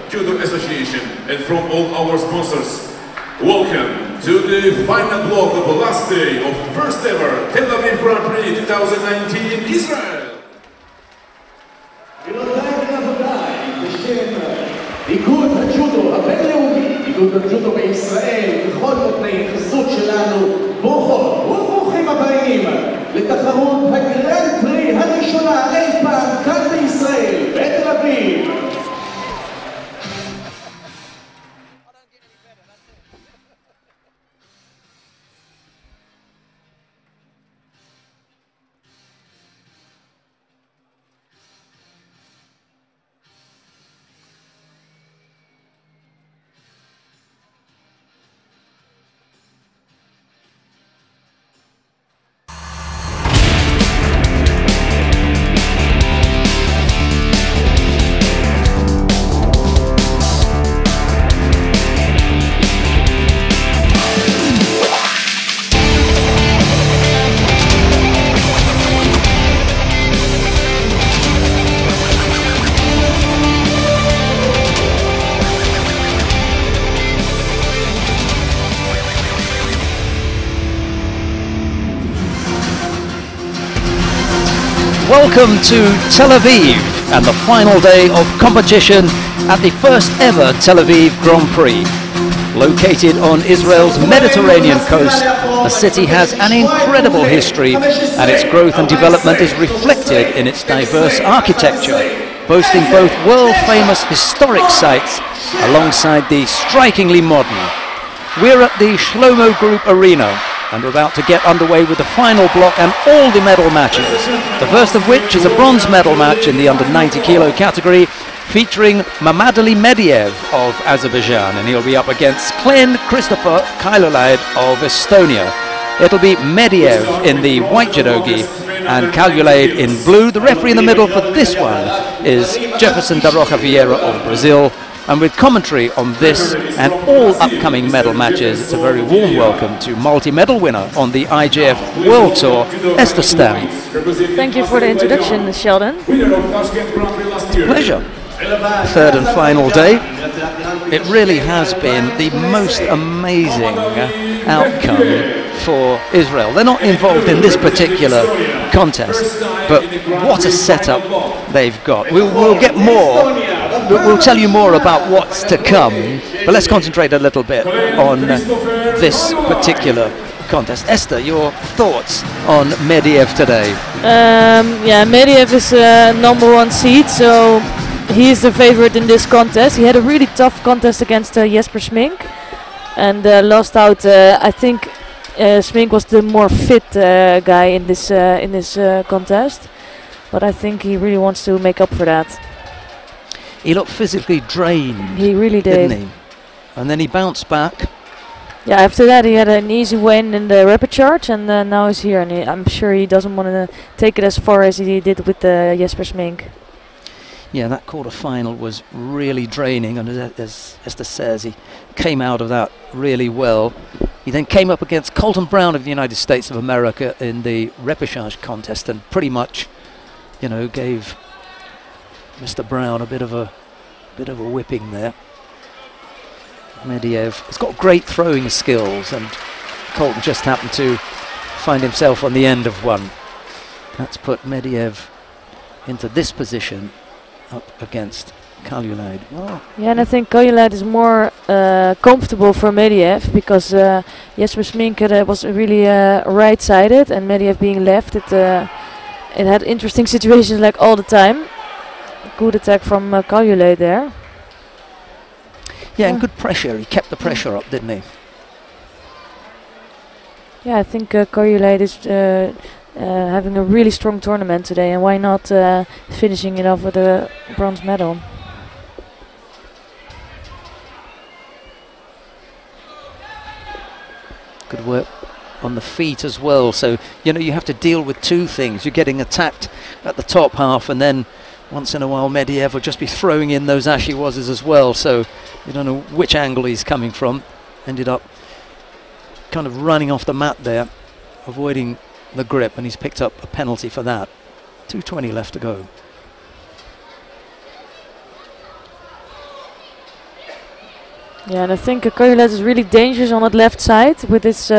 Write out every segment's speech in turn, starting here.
Judo Association, and from all our sponsors. Welcome to the final block of the last day of first ever Tel Aviv Grand-Prix 2019 Israel. איגוד הג'ודו הבינלאומי, איגוד הג'ודו בישראל, בכל נותני חסות שלנו, ברוכות וברוכים הבאים לתחרות הגרנד פרי הראשונה אי פעם כאן בישראל, בתל אביב. Welcome to Tel Aviv and the final day of competition at the first ever Tel Aviv Grand Prix. Located on Israel's Mediterranean coast, the city has an incredible history and its growth and development is reflected in its diverse architecture, boasting both world-famous historic sites alongside the strikingly modern. We're at the Shlomo Group Arena and we're about to get underway with the final block and all the medal matches. The first of which is a bronze medal match in the under 90 kilo category featuring Mamadali Mediev of Azerbaijan, and he'll be up against Klen Christopher Kailulaid of Estonia. It'll be Mediev in the white judogi and Kailulaid in blue. The referee in the middle for this one is Jefferson da Rocha Vieira of Brazil. And with commentary on this and all upcoming medal matches, it's a very warm welcome to multi-medal winner on the IJF World Tour, Esther Stam. Thank you for the introduction, Sheldon. It's a pleasure. Third and final day. It really has been the most amazing outcome for Israel. They're not involved in this particular contest, but what a setup they've got. We'll get more. We'll tell you more about what's to come, but let's concentrate a little bit on this particular contest. Esther, your thoughts on Mediev today? Yeah, Mediev is #1 seed, so he is the favorite in this contest. He had a really tough contest against Jesper Smink and lost out. I think Smink was the more fit guy in this contest, but I think he really wants to make up for that. He looked physically drained. He really did. Didn't he? And then he bounced back. Yeah, after that he had an easy win in the rapid charge, and now he's here, and I'm sure he doesn't want to take it as far as he did with Jesper Smink. Yeah, that quarter-final was really draining, and as Esther says, he came out of that really well. He then came up against Colton Brown of the United States of America in the repechage contest, and pretty much, you know, gave Mr. Brown a bit of a whipping there. Mediev has got great throwing skills, and Colton just happened to find himself on the end of one. That's put Mediev into this position up against Kailulaid. Oh. Yeah, and I think Kailulaid is more comfortable for Mediev because Jesper Smink was really right-sided, and Mediev being left, it had interesting situations like all the time. Good attack from Kailulaid there. Yeah, and good pressure. He kept the pressure up, didn't he? Yeah, I think Kailulaid is having a really strong tournament today, and why not finishing it off with a bronze medal? Good work on the feet as well. So, you know, you have to deal with two things. You're getting attacked at the top half, and then once in a while Mediev will just be throwing in those ashiwazes as well. So you don't know which angle he's coming from. Ended up kind of running off the mat there, avoiding the grip, and he's picked up a penalty for that. 2:20 left to go. Yeah, and I think Kajulat is really dangerous on that left side with his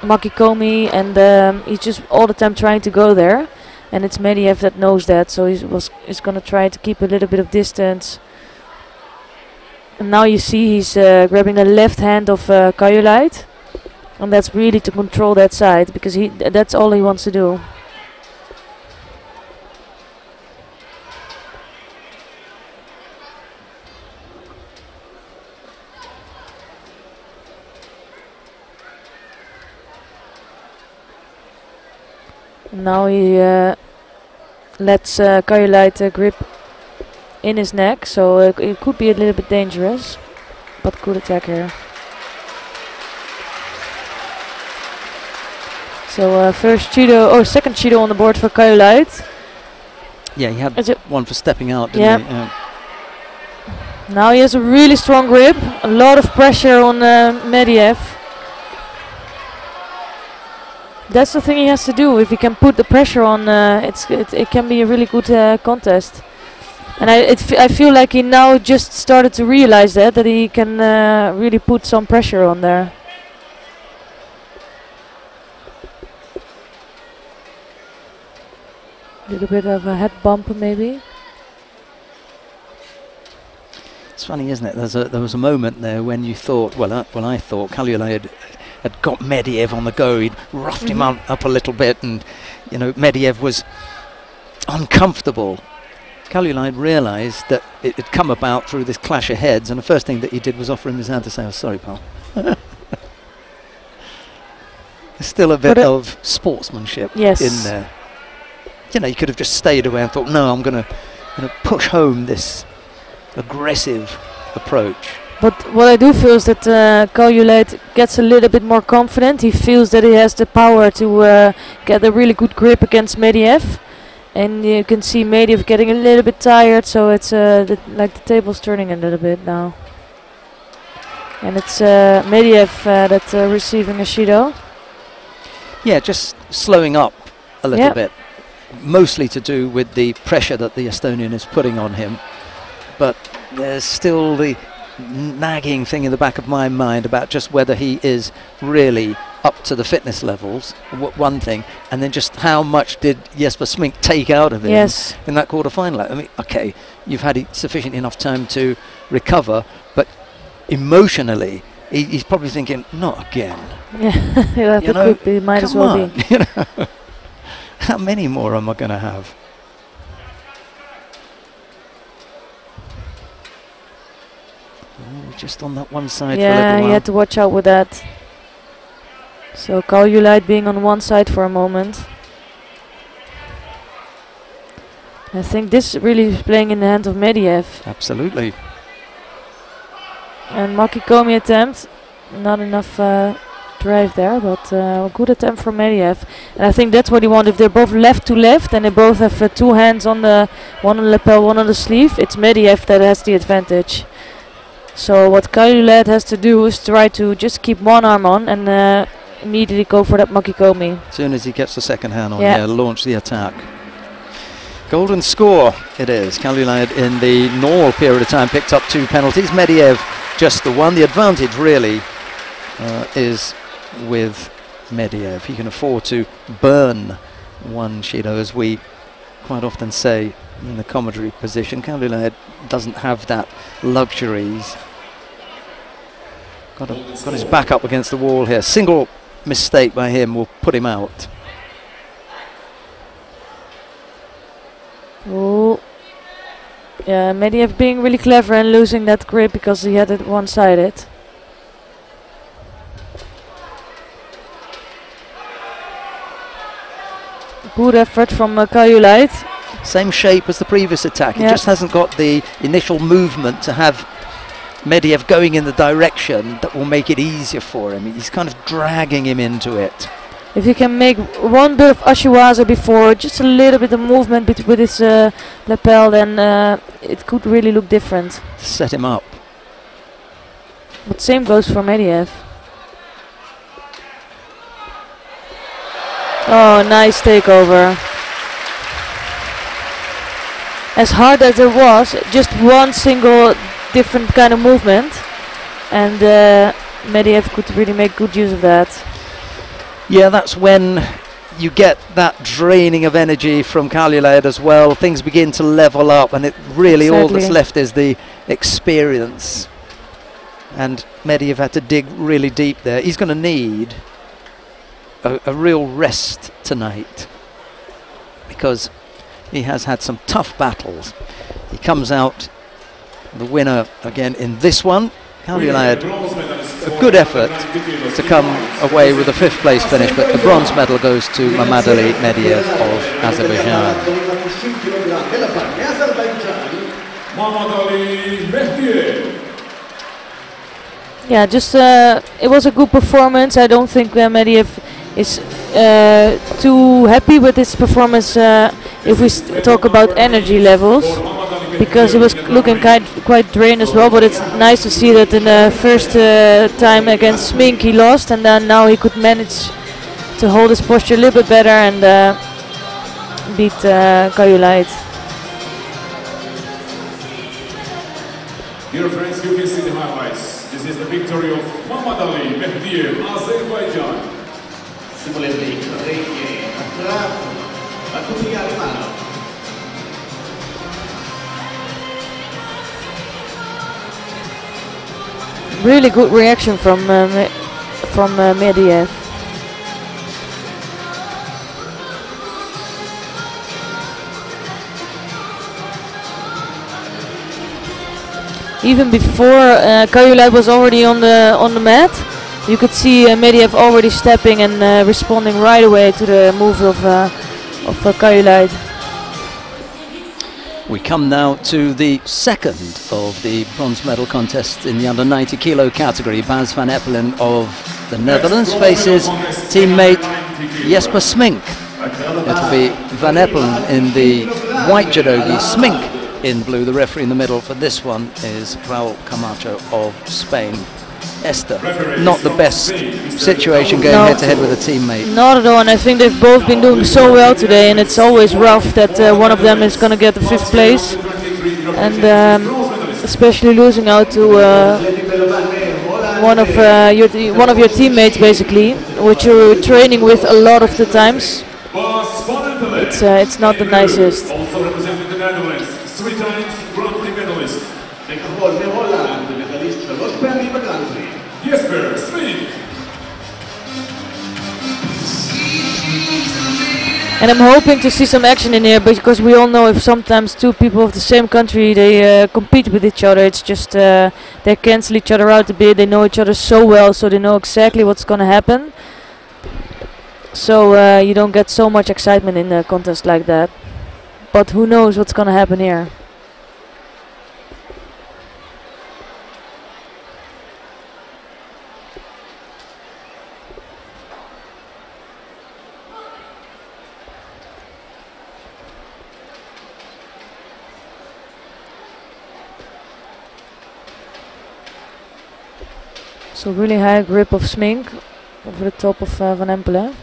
Makikomi, and he's just all the time trying to go there. And it's Mediev that knows that, so he's gonna try to keep a little bit of distance. And now you see he's grabbing the left hand of Kajulat, and that's really to control that side because that's all he wants to do. Now he lets Kajulat grip in his neck, so it could be a little bit dangerous, but good attack here. So second Judo on the board for Kajulat. Yeah, he had one for stepping out, didn't yeah. he? Yeah. Now he has a really strong grip, a lot of pressure on Mediev. That's the thing he has to do. If he can put the pressure on, it can be a really good contest. And I feel like he now just started to realize that he can really put some pressure on there. A little bit of a head bump maybe. It's funny, isn't it? There was a moment there when you thought, I thought Kajulat had got Mediev on the go. He'd roughed him up a little bit, and Mediev was uncomfortable. Kajulat realised that it had come about through this clash of heads, and the first thing that he did was offer him his hand to say, "Oh, sorry, pal." There's still a bit of sportsmanship in there. You could have just stayed away and thought, "No, I'm going to push home this aggressive approach." But what I do feel is that Kajulat gets a little bit more confident. He feels that he has the power to get a really good grip against Mediev. And you can see Mediev getting a little bit tired, so it's like the table's turning a little bit now. And it's Mediev that's receiving a Judo. Yeah, just slowing up a little bit. Mostly to do with the pressure that the Estonian is putting on him. But there's still the nagging thing in the back of my mind about just whether he is really up to the fitness levels, one thing, and then just how much did Jesper Smink take out of him in that quarter-final. I mean, okay, you've had sufficient enough time to recover, but emotionally, he's probably thinking, not again. Yeah, that could be, might as well be. How many more am I going to have? Just on that one side for a little while. He had to watch out with that. So Kajulat being on one side for a moment. I think this really is playing in the hands of Mediev. Absolutely. And Makikomi attempt, not enough drive there, but a good attempt from Mediev. And I think that's what he wants. If they're both left to left and they both have two hands on the one on the lapel, one on the sleeve, it's Mediev that has the advantage. So what Kajulat has to do is try to just keep one arm on and immediately go for that Makikomi. As soon as he gets the second hand on, launch the attack. Golden score it is. Kajulat in the normal period of time picked up 2 penalties. Mediev just the one. The advantage really is with Mediev. He can afford to burn one Judo, as we quite often say in the commentary position. Kajulat doesn't have that luxury. He's got his back up against the wall here. Single mistake by him will put him out. Oh, yeah, Mediev being really clever and losing that grip because he had it one-sided. Good effort from Kajulat. Same shape as the previous attack. He just hasn't got the initial movement to have Mediev going in the direction that will make it easier for him. He's kind of dragging him into it. If you can make one bit of Ashiwaza before, just a little bit of movement with his lapel, then it could really look different. Set him up. But same goes for Mediev. Oh, nice takeover. As hard as it was, just one single different kind of movement, and Medvedev could really make good use of that. Yeah, that's when you get that draining of energy from Kaljulaid as well. Things begin to level up, and it really all that's left is the experience. And Medvedev had to dig really deep there. He's going to need a real rest tonight, because he has had some tough battles. He comes out the winner again in this one. Kaljulaid, a good effort to come away with a 5th place finish, but the bronze medal goes to Mamadali Medvedev of Azerbaijan. Yeah, just it was a good performance. I don't think Medvedev is too happy with his performance if we talk about energy levels, because he was looking quite drained as well. But it's nice to see that in the first time against Smink he lost, and then now he could manage to hold his posture a little bit better and beat Kaljulaid. Dear friends, you can see the highlights. This is the victory of Mamadali Medvedev, Azerbaijan. Really good reaction from Medvedev. Even before Kaljulaid was already on the mat, you could see Medvedev already stepping and responding right away to the moves of Kaljulaid. We come now to the second of the bronze medal contests in the under 90 kilo category. Bas van Eppelen of the Netherlands faces teammate Jesper Smink. It'll be Van Eppelen in the white judogi, Smink in blue. The referee in the middle for this one is Raul Camacho of Spain. Esther, not the best situation going head to head with a teammate. Not at all, and I think they've both been doing so well today, and it's always rough that one of them is going to get the 5th place, and especially losing out to one of your teammates, basically, which you're training with a lot of the times. It's not the nicest. Also representing the Netherlands, 3 times Grand-Prix medalist. Jesper Smink. And I'm hoping to see some action in here, because we all know if sometimes 2 people of the same country they compete with each other, it's just they cancel each other out a bit. They know each other so well, so they know exactly what's going to happen. So you don't get so much excitement in a contest like that. But who knows what's going to happen here. So really high grip of Smink over the top of Van Eppelen.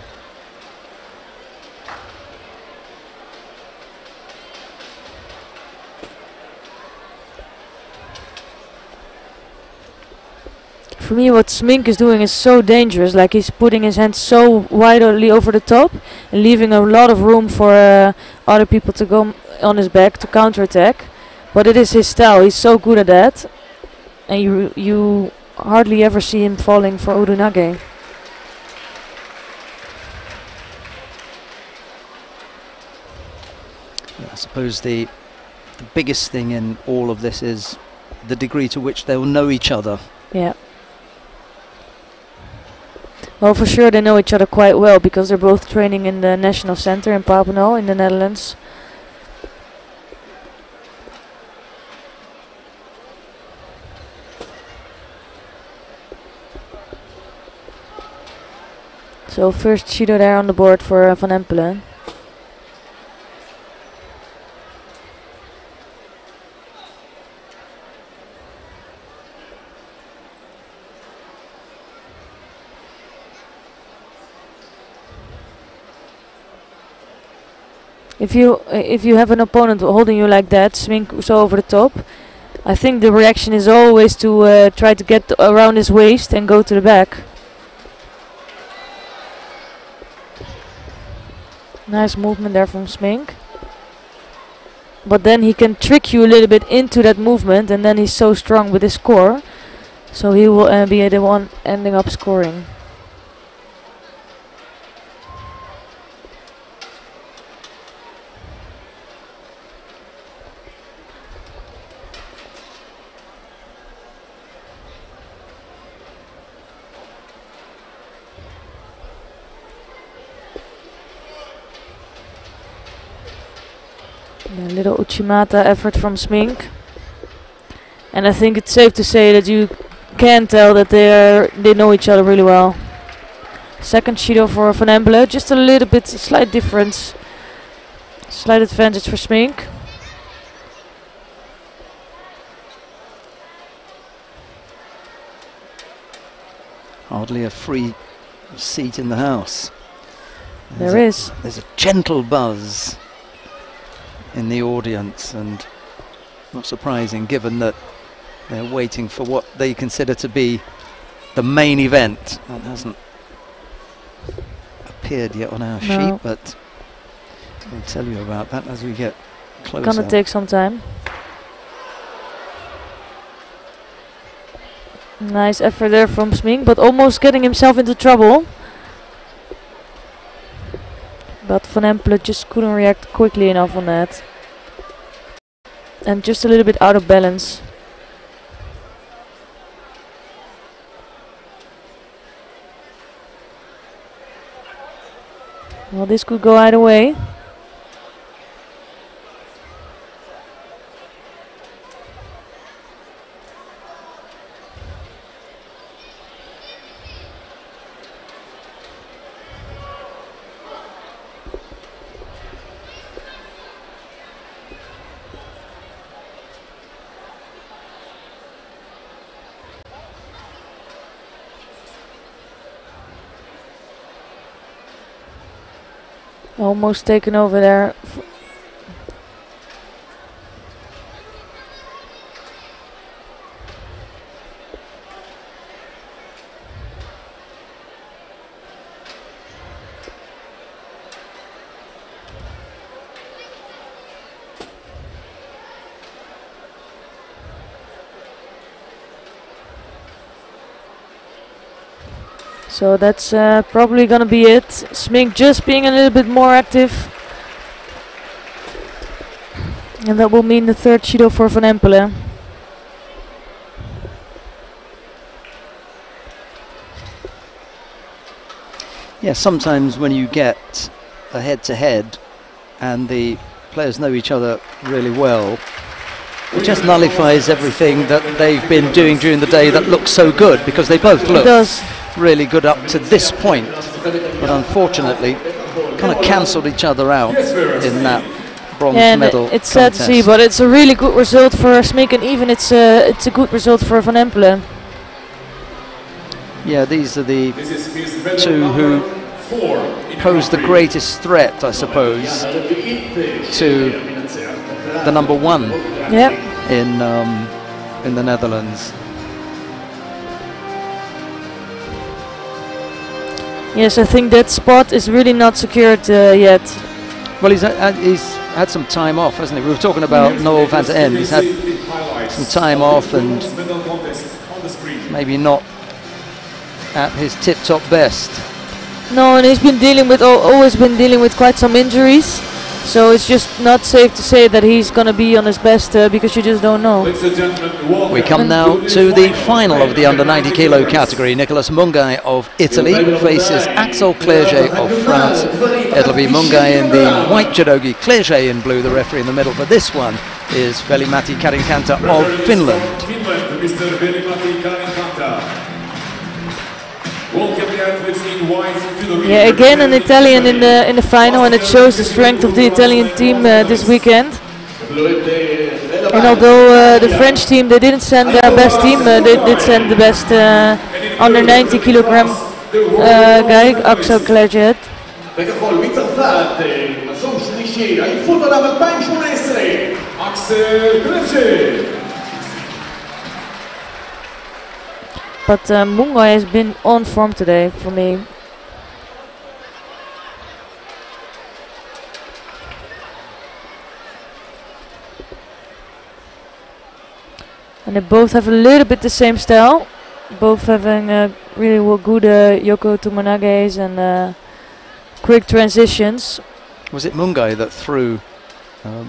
For me, what Smink is doing is so dangerous. Like, he's putting his hands so widely over the top and leaving a lot of room for other people to go on his back to counterattack. But it is his style. He's so good at that, and you hardly ever see him falling for Urunage. I suppose the biggest thing in all of this is the degree to which they'll know each other. Yeah. Well, for sure they know each other quite well, because they're both training in the National Center in Papendal in the Netherlands. So first Judo there on the board for Van Eppelen. If you have an opponent holding you like that, swing so over the top, I think the reaction is always to try to get around his waist and go to the back. Nice movement there from Smink. But then he can trick you a little bit into that movement, and then he's so strong with his core. So he will be the one ending up scoring. A little Uchimata effort from Smink. And I think it's safe to say that you can tell that they know each other really well. Second Judo for Van Empelen, just a little bit, slight difference. Slight advantage for Smink. Hardly a free seat in the house. There's a gentle buzz in the audience, and not surprising given that they're waiting for what they consider to be the main event. That hasn't appeared yet on our sheet, but we'll tell you about that as we get closer. Gonna take some time. Nice effort there from Smink, but almost getting himself into trouble. But Van Empelen just couldn't react quickly enough on that. And just a little bit out of balance. Well, this could go either way. Almost taken over there. So that's probably gonna be it. Smink just being a little bit more active. And that will mean the third Judo for Van Empelen. Yeah, sometimes when you get a head-to-head and the players know each other really well, it just nullifies everything that they've been doing during the day that looks so good, because they both look really good up to this point, but unfortunately kind of cancelled each other out in that bronze medal it's sad to see, but it's a really good result for Smink, and even it's a good result for Van Empelen. Yeah, these are the two who pose the greatest threat, I suppose, to the number one in the Netherlands. Yes, I think that spot is really not secured yet. Well, he's had some time off, hasn't he? We were talking about Noel van der End. He's had some time off and maybe not at his tip-top best. No, and he's been dealing with always been dealing with quite some injuries. So it's just not safe to say that he's going to be on his best because you just don't know. We come now to the final of the under 90 kilo category. Nicolas Mungai of Italy faces Axel Clerget of France. It'll be Mungai in the white judogi, Clerget in blue, the referee in the middle. But this one is Veli-Matti Karinkanta of Finland. Yeah, again an Italian in the final, and it shows the strength of the Italian team this weekend. And although the French team, they didn't send their best team, they did send the best under 90 kilogram guy, Axel Clerget. But Mungai has been on form today for me. And they both have a little bit the same style. Both having really good Yoko Tomonages and quick transitions. Was it Mungai that threw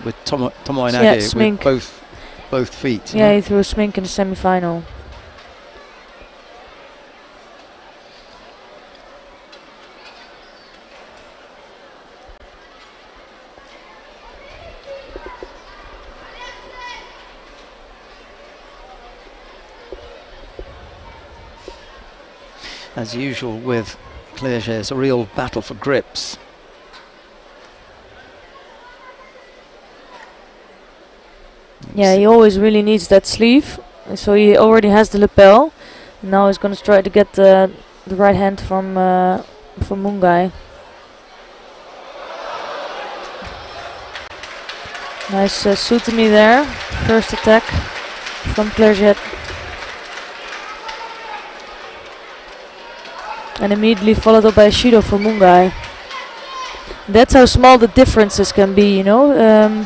with Tomoinage with both feet? Yeah, he threw a smink in the semi-final. As usual with Clerget, it's a real battle for grips. Yeah, he always really needs that sleeve. So he already has the lapel. Now he's going to try to get the right hand from Mungai. Nice Sutami there. First attack from Clerget. And immediately followed up by a Shido for Mungai. That's how small the differences can be, you know.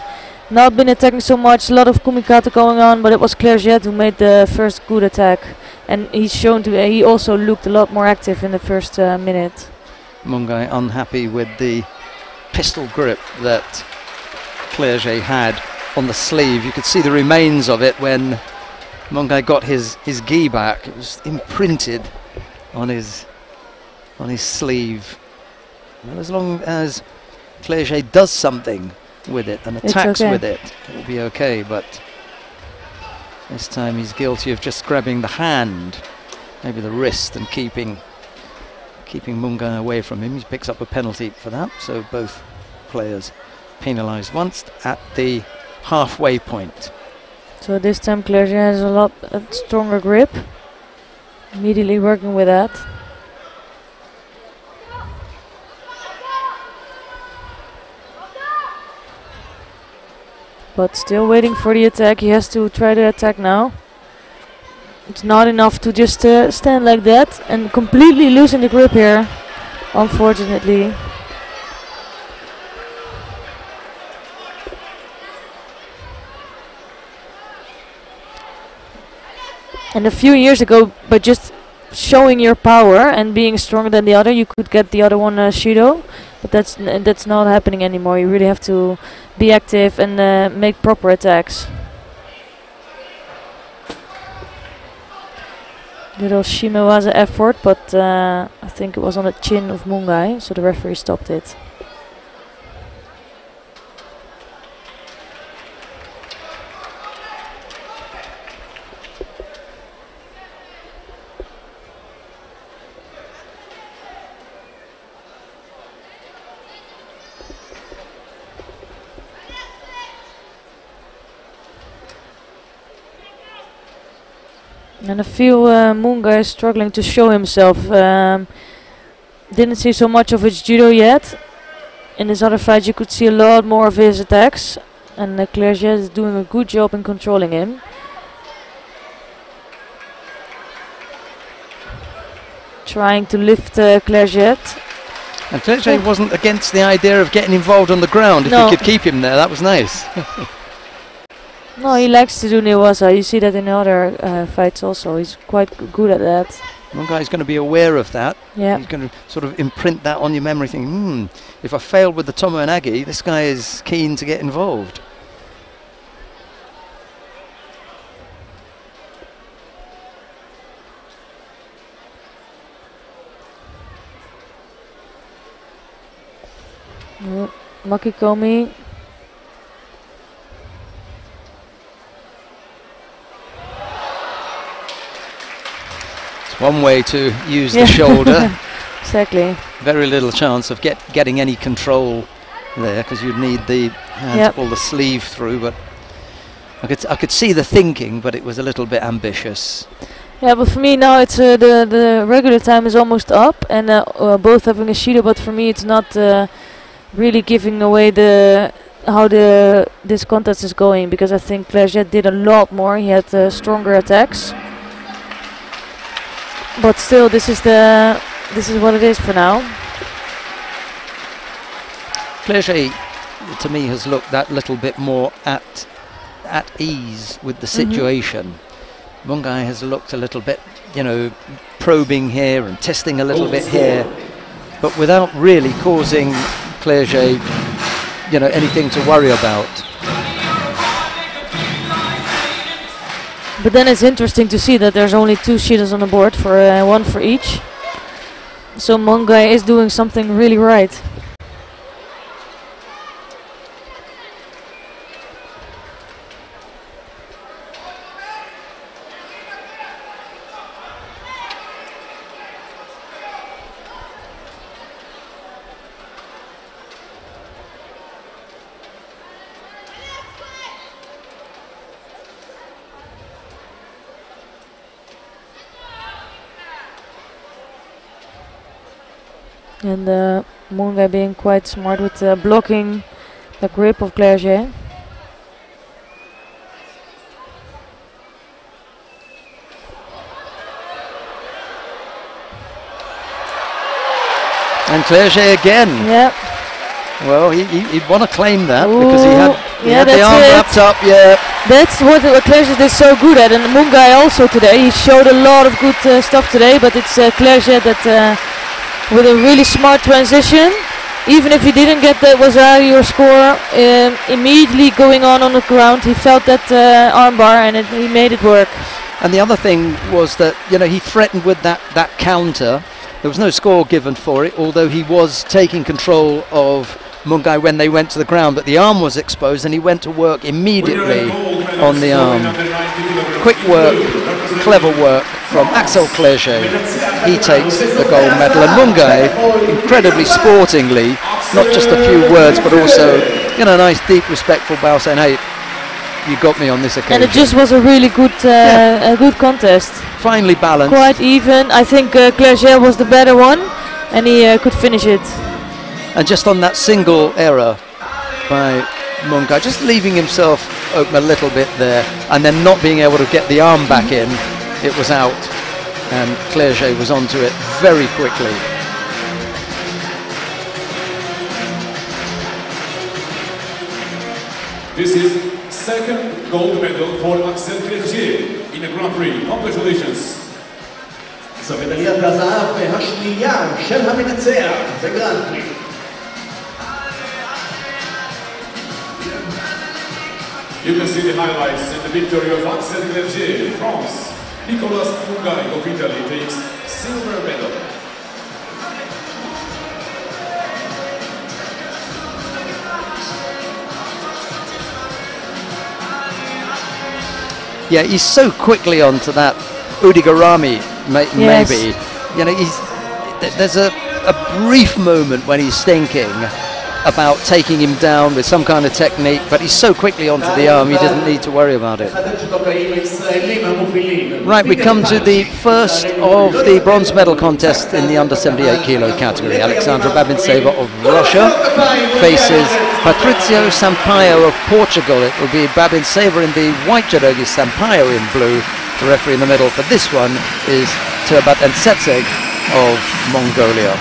Not been attacking so much, a lot of kumikata going on, but it was Clerget who made the first good attack. And he's shown to he also looked a lot more active in the first minute. Mungai unhappy with the pistol grip that Clerget had on the sleeve. You could see the remains of it when Mungai got his gi back. It was imprinted on his sleeve. Well, as long as Clerget does something with it and attacks with it, it will be okay, but this time he's guilty of just grabbing the hand, maybe the wrist, and keeping Mungai away from him. He picks up a penalty for that, so both players penalised once at the halfway point. So this time Clerget has a lot stronger grip, immediately working with that. But still waiting for the attack. He has to try to attack now. It's not enough to just stand like that and completely losing the grip here, unfortunately. And a few years ago, by just showing your power and being stronger than the other, you could get the other one Shido. But that's not happening anymore. You really have to be active and make proper attacks. Little Shimewaza effort, but I think it was on the chin of Mungai, so the referee stopped it. And I feel Mungai is struggling to show himself. Didn't see so much of his judo yet. In his other fights you could see a lot more of his attacks. And Clerget is doing a good job in controlling him. Trying to lift Clerget. And Clerget wasn't against the idea of getting involved on the ground. If he could keep him there, that was nice. No, he likes to do Newaza. You see that in the other fights also. He's quite good at that. One guy's going to be aware of that. Yeah. He's going to sort of imprint that on your memory, thinking, if I failed with the Tomo and Agi, this guy is keen to get involved. Makikomi. One way to use the shoulder. Exactly. Very little chance of getting any control there, because you'd need the hand to pull the sleeve through. But I could see the thinking, but it was a little bit ambitious. Yeah, but for me now it's the regular time is almost up, and both having a Shido. But for me it's not really giving away how this contest is going, because I think Clerget did a lot more. He had stronger attacks. but still, this is what it is for now. Clerget, to me, has looked that little bit more at ease with the situation. Mungai has looked a little bit, you know, probing here and testing a little bit here, but without really causing Clerget, you know, anything to worry about. But then it's interesting to see that there's only 2 cheaters on the board, for one for each. So Mungai is doing something really right. And Mungai being quite smart with blocking the grip of Clerget. And Clerget again. Yeah. Well, he'd want to claim that because he had the arm wrapped up. Yeah. That's what Clerget is so good at, and Mungai also today. He showed a lot of good stuff today, but it's Clerget that. With a really smart transition, even if he didn't get that your score, immediately going on the ground, he felt that armbar and he made it work. And the other thing was that, you know, he threatened with that counter. There was no score given for it, although he was taking control of Mungai when they went to the ground, but the arm was exposed and he went to work immediately on the arm. Quick work, clever work from Axel Clerget. He takes the gold medal, and Mungai, incredibly sportingly, not just a few words, but also, you know, nice, deep, respectful bow saying, hey, you got me on this occasion. And it just was a really good, a good contest. Finely balanced. Quite even. I think Clerget was the better one, and he could finish it. And just on that single error by Mungai, just leaving himself open a little bit there, and then not being able to get the arm back in, it was out. And Clerget was onto it very quickly. This is second gold medal for Axel Clerget in the Grand Prix. Congratulations. זו מדליית הזהב השנייה של המנצח, זה גרנד פרי. You can see the highlights and the victory of Axel Clerget, France. Nicolas Mungai of Italy takes silver medal. Yeah, he's so quickly onto that Udigarami, maybe. You know, there's a brief moment when he's thinking about taking him down with some kind of technique, but he's so quickly onto the arm, he didn't need to worry about it. Right, we come to the first of the bronze medal contest in the under 78 kilo category. Alexandra Babintseva of Russia faces Patricio Sampaio of Portugal. It will be Babintseva in the white jersey, Sampaio in blue. The referee in the middle for this one is Turbat Ensetseg of Mongolia.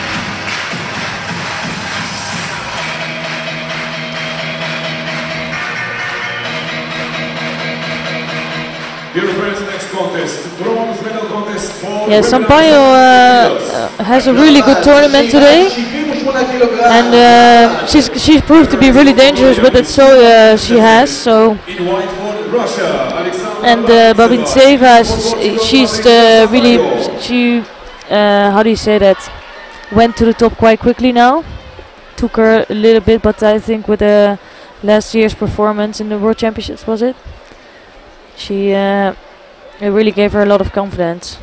Next contest, bronze medal contest for Sampaio has a really good tournament today, and she's proved to be really dangerous, but that's so she has. So, and Babintseva, she's really how do you say that? Went to the top quite quickly now. Took her a little bit, but I think with last year's performance in the World Championships, was it? It really gave her a lot of confidence.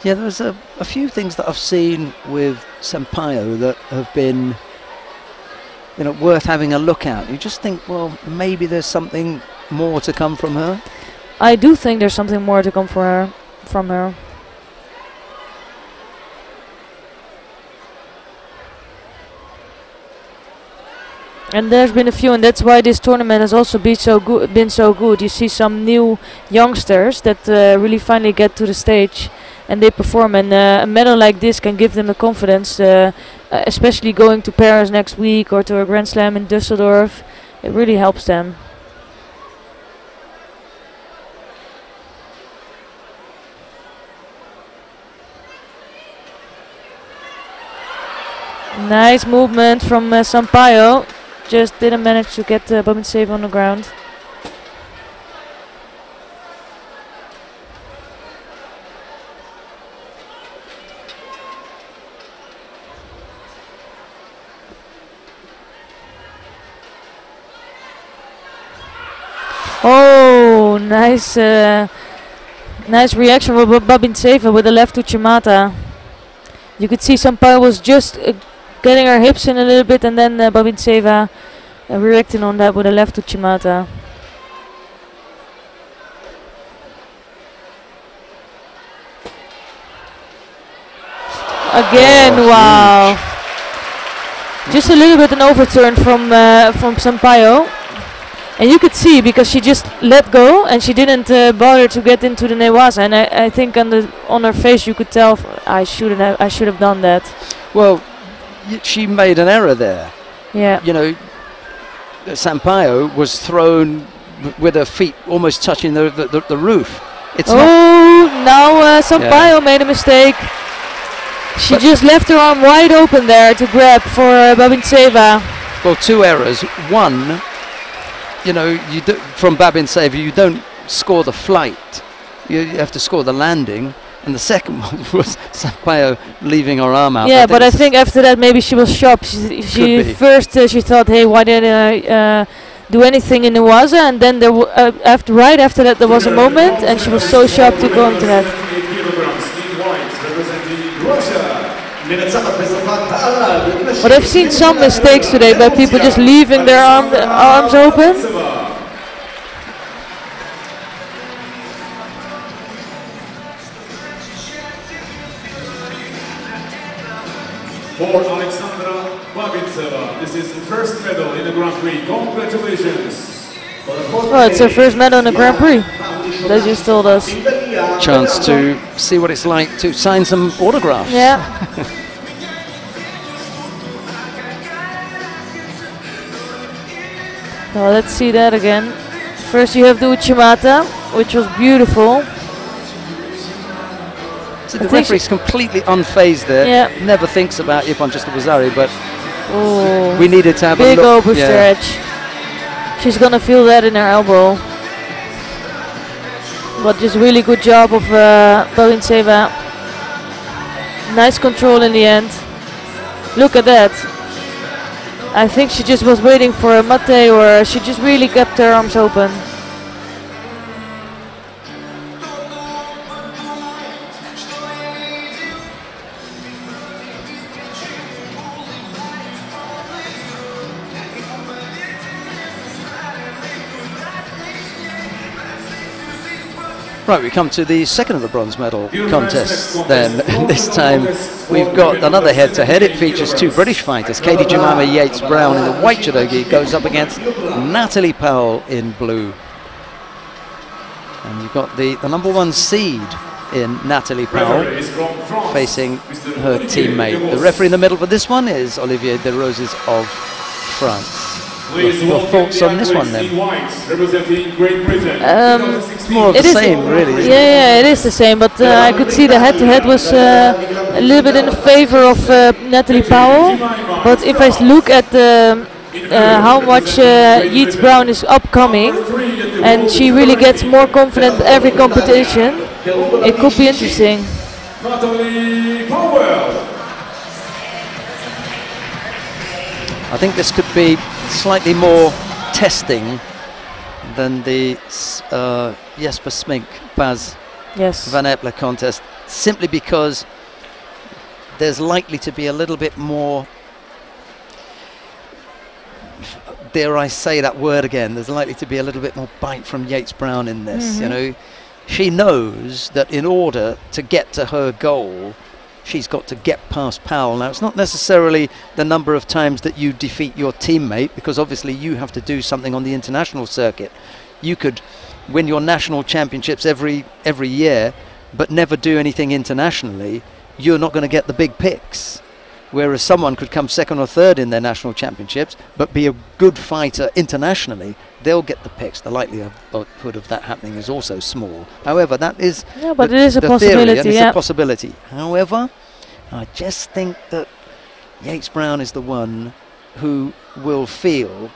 Yeah, there's a few things that I've seen with Sampaio that have been, you know, worth having a look at. You just think, well, maybe there's something more to come from her. I do think there's something more to come from her. And there's been a few, and that's why this tournament has also been so good. You see some new youngsters that really finally get to the stage and they perform. And a medal like this can give them the confidence, especially going to Paris next week or to a Grand Slam in Düsseldorf. It really helps them. Nice movement from Sampaio. Just didn't manage to get Babintseva on the ground. Oh, nice nice reaction from Babintseva with the left to Chimata. You could see Sampaio was just getting her hips in a little bit, and then Babintseva reacting on that with a left to Chimata. Again, wow. Just a little bit an overturn from Sampaio. And you could see, because she just let go and she didn't bother to get into the Newaza, and I think on her face you could tell I should have done that. Well, she made an error there. Yeah. You know, Sampaio was thrown with her feet almost touching the roof. It's now Sampaio made a mistake. She just left her arm wide open there to grab for Babintseva. Well, two errors. One, you know, from Babintseva, you don't score the flight. You have to score the landing. And the second one was Sampaio leaving her arm out. Yeah, but I think after that maybe she was shocked. She thought, hey, why didn't I do anything in the Newaza? And then right after that there was a moment, and she was so shocked to go into that. But I've seen some mistakes today by people just leaving their arms open. For Alexandra Babintseva, this is the first medal in the Grand Prix. Congratulations! Well, it's her first medal in the Grand Prix. They just told us. Chance to see what it's like to sign some autographs. Yeah. Well, let's see that again. First you have the Uchimata, which was beautiful. So the referee's completely unfazed there. Yeah. Never thinks about Ippon Justapazari, but we needed to have a big look. over stretch. She's gonna feel that in her elbow. But just really good job of Babintseva. Nice control in the end. Look at that. I think she just was waiting for a mate, or she just really kept her arms open. Right, we come to the second of the bronze medal contests then. This time we've got another head-to-head. It features two British fighters. Katie Jemima Yates-Brown in the white judogi goes up against Natalie Powell in blue. And you've got the number one seed in Natalie Powell facing her teammate. The referee in the middle for this one is Olivier Desroses of France. Your thoughts on this one then? It's more of the same, really. Yeah, it is the same, but I could see the head-to-head was a little bit in favor of Natalie Powell. But if I look at how much Yates-Brown is upcoming, and she really gets more confident every competition, it could be interesting. Natalie Powell. I think this could be slightly more testing than the Jesper Smink Baz Van Epler contest, simply because there's likely to be a little bit more, dare I say that word again, there's likely to be a little bit more bite from Yates-Brown in this. You know, she knows that in order to get to her goal, she's got to get past Powell. Now, it's not necessarily the number of times that you defeat your teammate, because obviously you have to do something on the international circuit. You could win your national championships every year, but never do anything internationally. You're not going to get the big picks. Whereas someone could come second or third in their national championships, but be a good fighter internationally, they'll get the picks. The likelihood of that happening is also small. However, that is but it is a possibility. Theory, and it's a possibility. However, I just think that Yates Brown is the one who will feel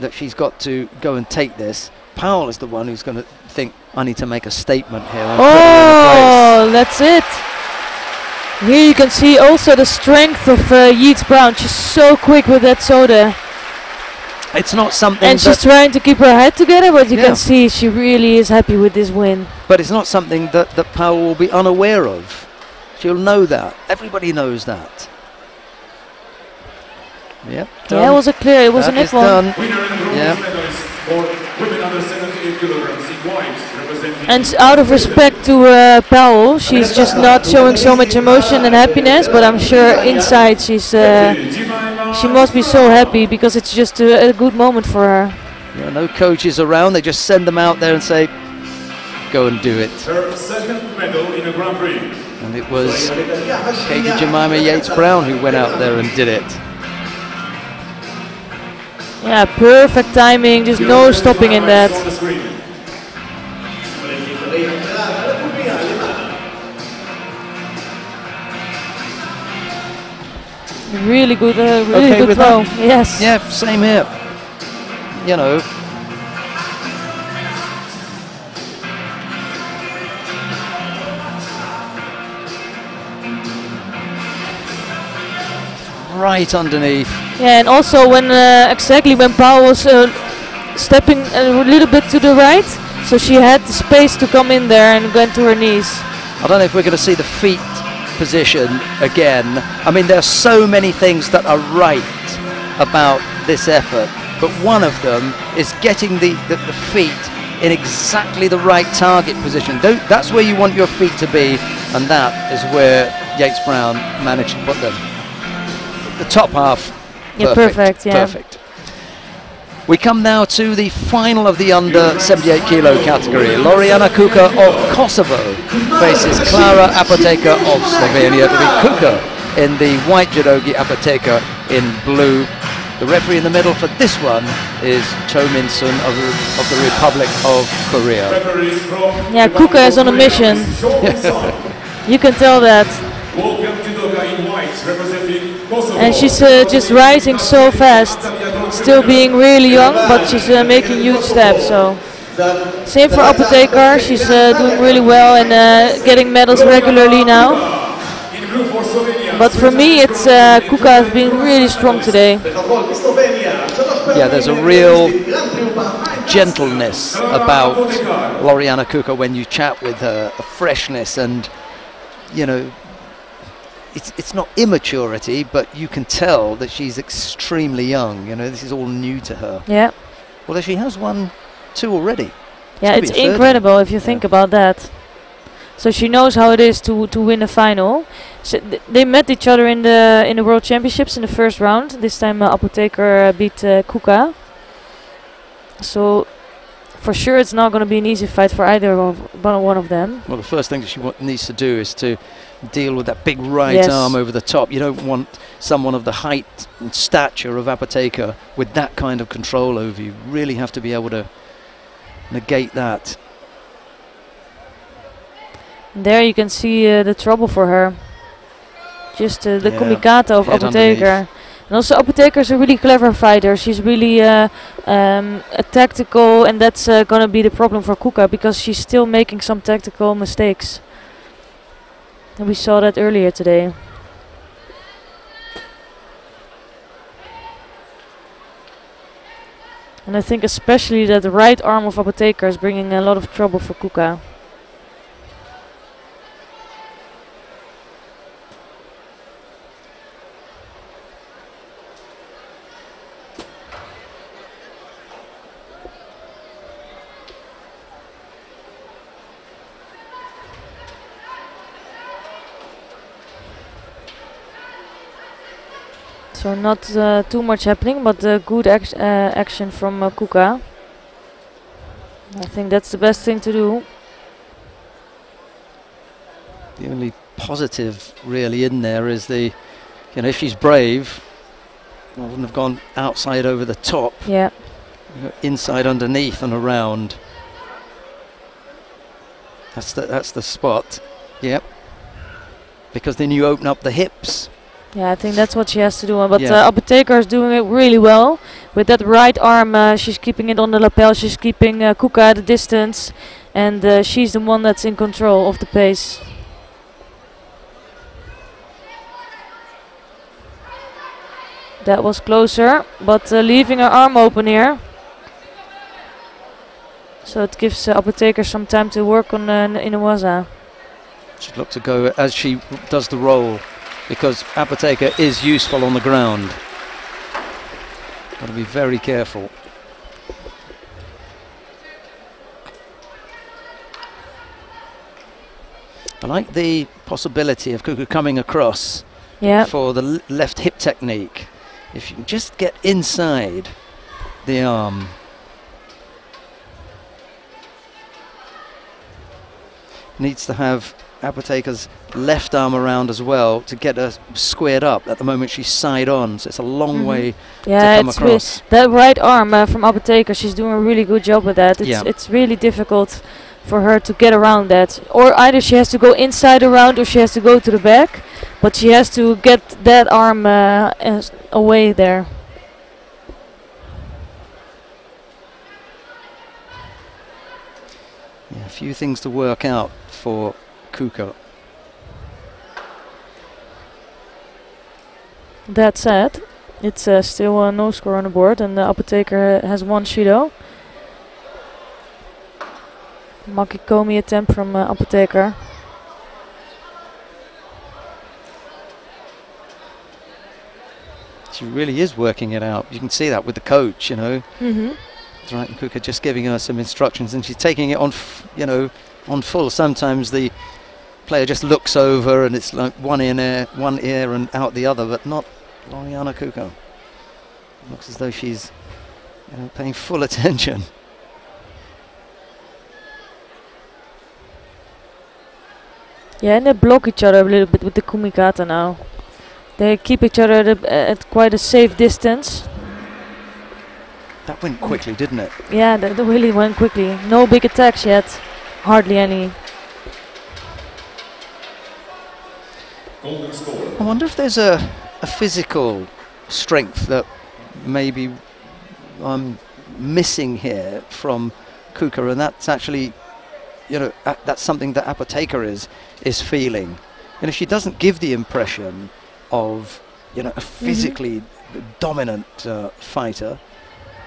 that she's got to go and take this. Powell is the one who's going to think, I need to make a statement here. Oh, that's it. Here you can see also the strength of Yates Brown. She's so quick with that soda. It's not something. And she's trying to keep her head together, but you can see she really is happy with this win. But it's not something that Powell will be unaware of. She'll know that. Everybody knows that. Yep. Done. Yeah, it was a clear. It was an it one. And out of respect to Powell, she's just not showing so much emotion and happiness, but I'm sure inside she's she must be so happy, because it's just a good moment for her. Yeah, no coaches around, they just send them out there and say, go and do it. Her second medal in a Grand Prix. And it was Katie Jemima Yates Brown who went out there and did it. Yeah, perfect timing, just no stopping in that. Really good, really good throw. Yes. Yeah, same here. You know. Right underneath. Yeah, and also when exactly when Powell was stepping a little bit to the right, so she had the space to come in there and went to her knees. I don't know if we're going to see the feet position again. I mean, there are so many things that are right about this effort, but one of them is getting the feet in exactly the right target position. That's where you want your feet to be, and that is where Yates Brown managed to put them. The top half, yeah, perfect. Yeah, perfect. We come now to the final of the under 78 kilo category. Loriana Kuka of Kosovo faces Klara Apoteka of Slovenia. It'll be Kuka in the white judogi, Apoteka in blue. The referee in the middle for this one is Cho Min-sun of the Republic of Korea. Yeah, Kuka is on a mission. You can tell that. And she's just rising so fast, still being really young, but she's making huge steps. So same for Apoteka, she's doing really well and getting medals regularly now. But for me, it's Kuka has been really strong today. Yeah, there's a real gentleness about Loriana Kuka when you chat with her, a freshness, and you know, it's not immaturity, but you can tell that she's extremely young. You know, this is all new to her. Yeah. Well, she has won 2 already. Yeah, it's incredible if you think about that. So she knows how it is to win a final. So they met each other in the World Championships in the first round. This time Apoteka beat Kuka. So for sure it's not going to be an easy fight for either one of them. Well, the first thing that she needs to do is to deal with that big right arm over the top. You don't want someone of the height and stature of Apoteka with that kind of control over you. You really have to be able to negate that. And there you can see the trouble for her. Just the kumikata of Apoteka. And also Apoteka is a really clever fighter. She's really a tactical, and that's going to be the problem for Kuka, because she's still making some tactical mistakes. And we saw that earlier today. And I think especially that the right arm of Apoteka is bringing a lot of trouble for Kuka. So not too much happening, but good action from Kuka. I think that's the best thing to do. The only positive really in there is the, you know, if she's brave, I wouldn't have gone outside over the top. Yeah. Inside, underneath, and around. That's the spot. Yep. Because then you open up the hips. Yeah, I think that's what she has to do. But Apotheker is doing it really well. With that right arm, she's keeping it on the lapel. She's keeping Kuka at a distance. And she's the one that's in control of the pace. That was closer, but leaving her arm open here. So it gives Apotheker some time to work on Inuwaza. She'd look to go as she does the roll, because Apotheker is useful on the ground. Got to be very careful. I like the possibility of Kuka coming across for the left hip technique. If you can just get inside the arm. Needs to have Apotheker's left arm around as well to get her squared up. At the moment she's side on, so it's a long way to come across. That right arm from Apotheker, she's doing a really good job with that. It's really difficult for her to get around that. Or either she has to go inside around or she has to go to the back. But she has to get that arm away there. Yeah, a few things to work out for Kuka. That said, it's still no score on the board, and the Apotheker has one Judo. Makikomi attempt from Apotheker. She really is working it out. You can see that with the coach, you know. That's right, and Kuka just giving her some instructions, and she's taking it on, on full. Sometimes the player just looks over, and it's like one ear and out the other, but not Loriana Kuka. Looks as though she's paying full attention. Yeah, and they block each other a little bit with the kumikata now. They keep each other at quite a safe distance. That went quickly, didn't it? Yeah, that really went quickly. No big attacks yet. Hardly any. I wonder if there's a physical strength that maybe I'm missing here from Kuka, and that's actually, that's something that Apotheker is feeling. She doesn't give the impression of, a physically dominant fighter,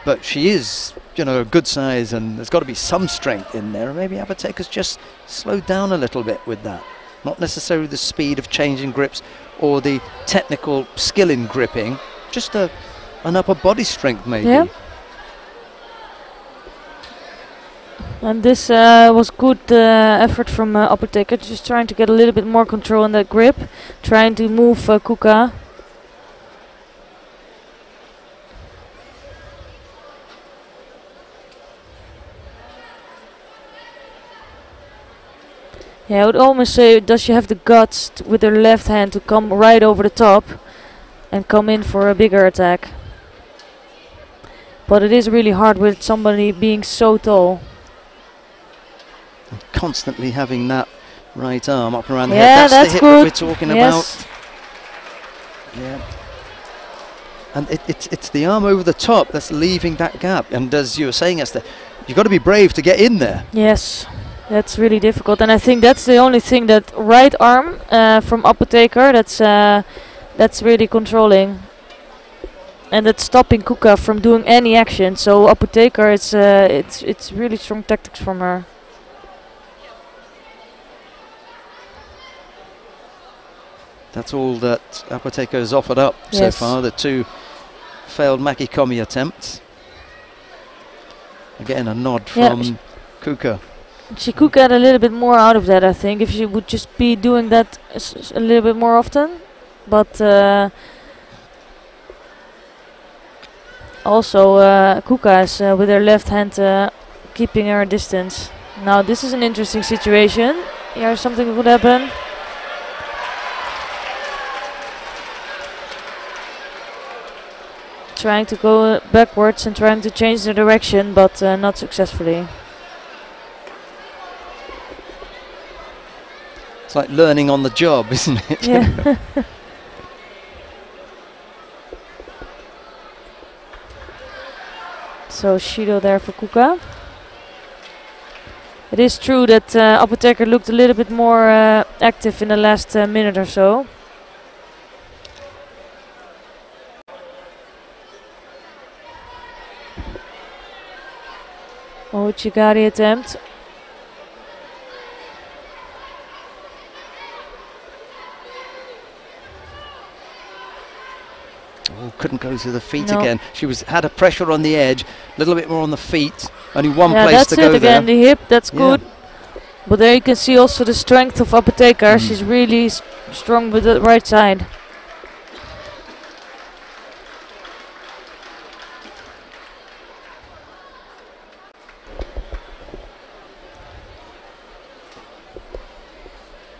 but she is, a good size, and there's got to be some strength in there. Maybe Apotheker's just slowed down a little bit with that. Not necessarily the speed of changing grips or the technical skill in gripping, just an upper body strength maybe. Yeah. And this was good effort from Apotheker, just trying to get a little bit more control in that grip, trying to move Kuka. Yeah, I would almost say, does she have the guts with her left hand to come right over the top and come in for a bigger attack? But it is really hard with somebody being so tall. Constantly having that right arm up around the head. That's the hip good. We're talking about. Yeah. And it's the arm over the top that's leaving that gap. And as you were saying, Esther, you've got to be brave to get in there. Yes. That's really difficult, and I think that's the only thing, that right arm from Apotheker, that's really controlling, and that's stopping Kuka from doing any action. So Apotheker, it's really strong tactics from her. That's all that Apotheker has offered up so far. The two failed makikomi attempts. Again, a nod from Kuka. She could get a little bit more out of that, I think, if she would just be doing that a little bit more often. But Also, Kuka is with her left hand keeping her distance. Now this is an interesting situation. Here something could happen. Trying to go backwards and trying to change the direction, but not successfully. It's like learning on the job, isn't it? Yeah. So Shido there for Kuka. It is true that Apotheker looked a little bit more active in the last minute or so. Oh, Chigari attempt. Oh, couldn't go to the feet again. She had a pressure on the edge, a little bit more on the feet. Only one place to go there. That's it again, the hip, that's good. But there you can see also the strength of Apotheker. She's really strong with the right side.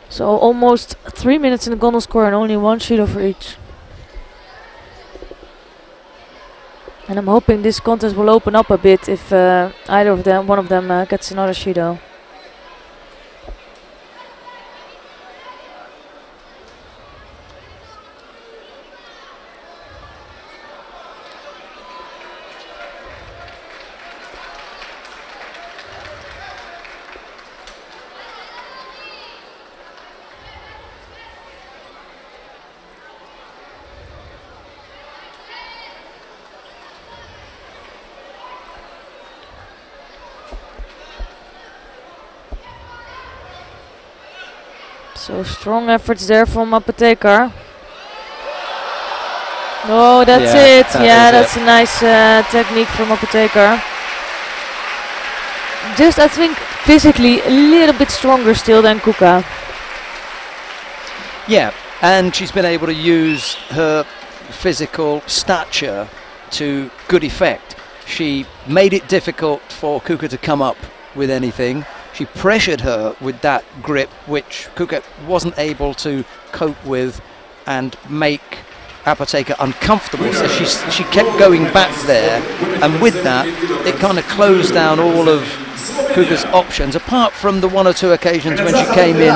So almost 3 minutes in the gondola score and only one Shido for each. And I'm hoping this contest will open up a bit if either of them, one of them gets another Shido. So strong efforts there from Apotheker. Oh, that's it. That's a nice technique from Apotheker. Just, I think, physically a little bit stronger still than Kuka. Yeah, and she's been able to use her physical stature to good effect. She made it difficult for Kuka to come up with anything. She pressured her with that grip, which Kuka wasn't able to cope with and make Apotheker uncomfortable. So she kept going back there, and with that, it kind of closed down all of Kuka's options, apart from the one or two occasions when she came in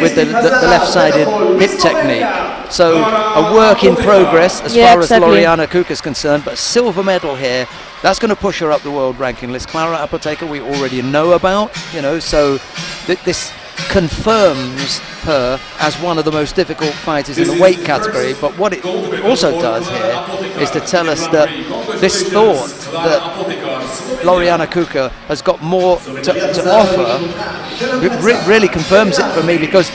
with the left-sided hip technique. So a work in progress as far as Loriana Kuka is concerned, but a silver medal here. That's going to push her up the world ranking list. Clara Apotheker we already know about, you know, so this confirms her as one of the most difficult fighters in the weight category. But what it also does here is to tell us that this thought that Loriana Kuka has got more to offer, it really confirms it for me, because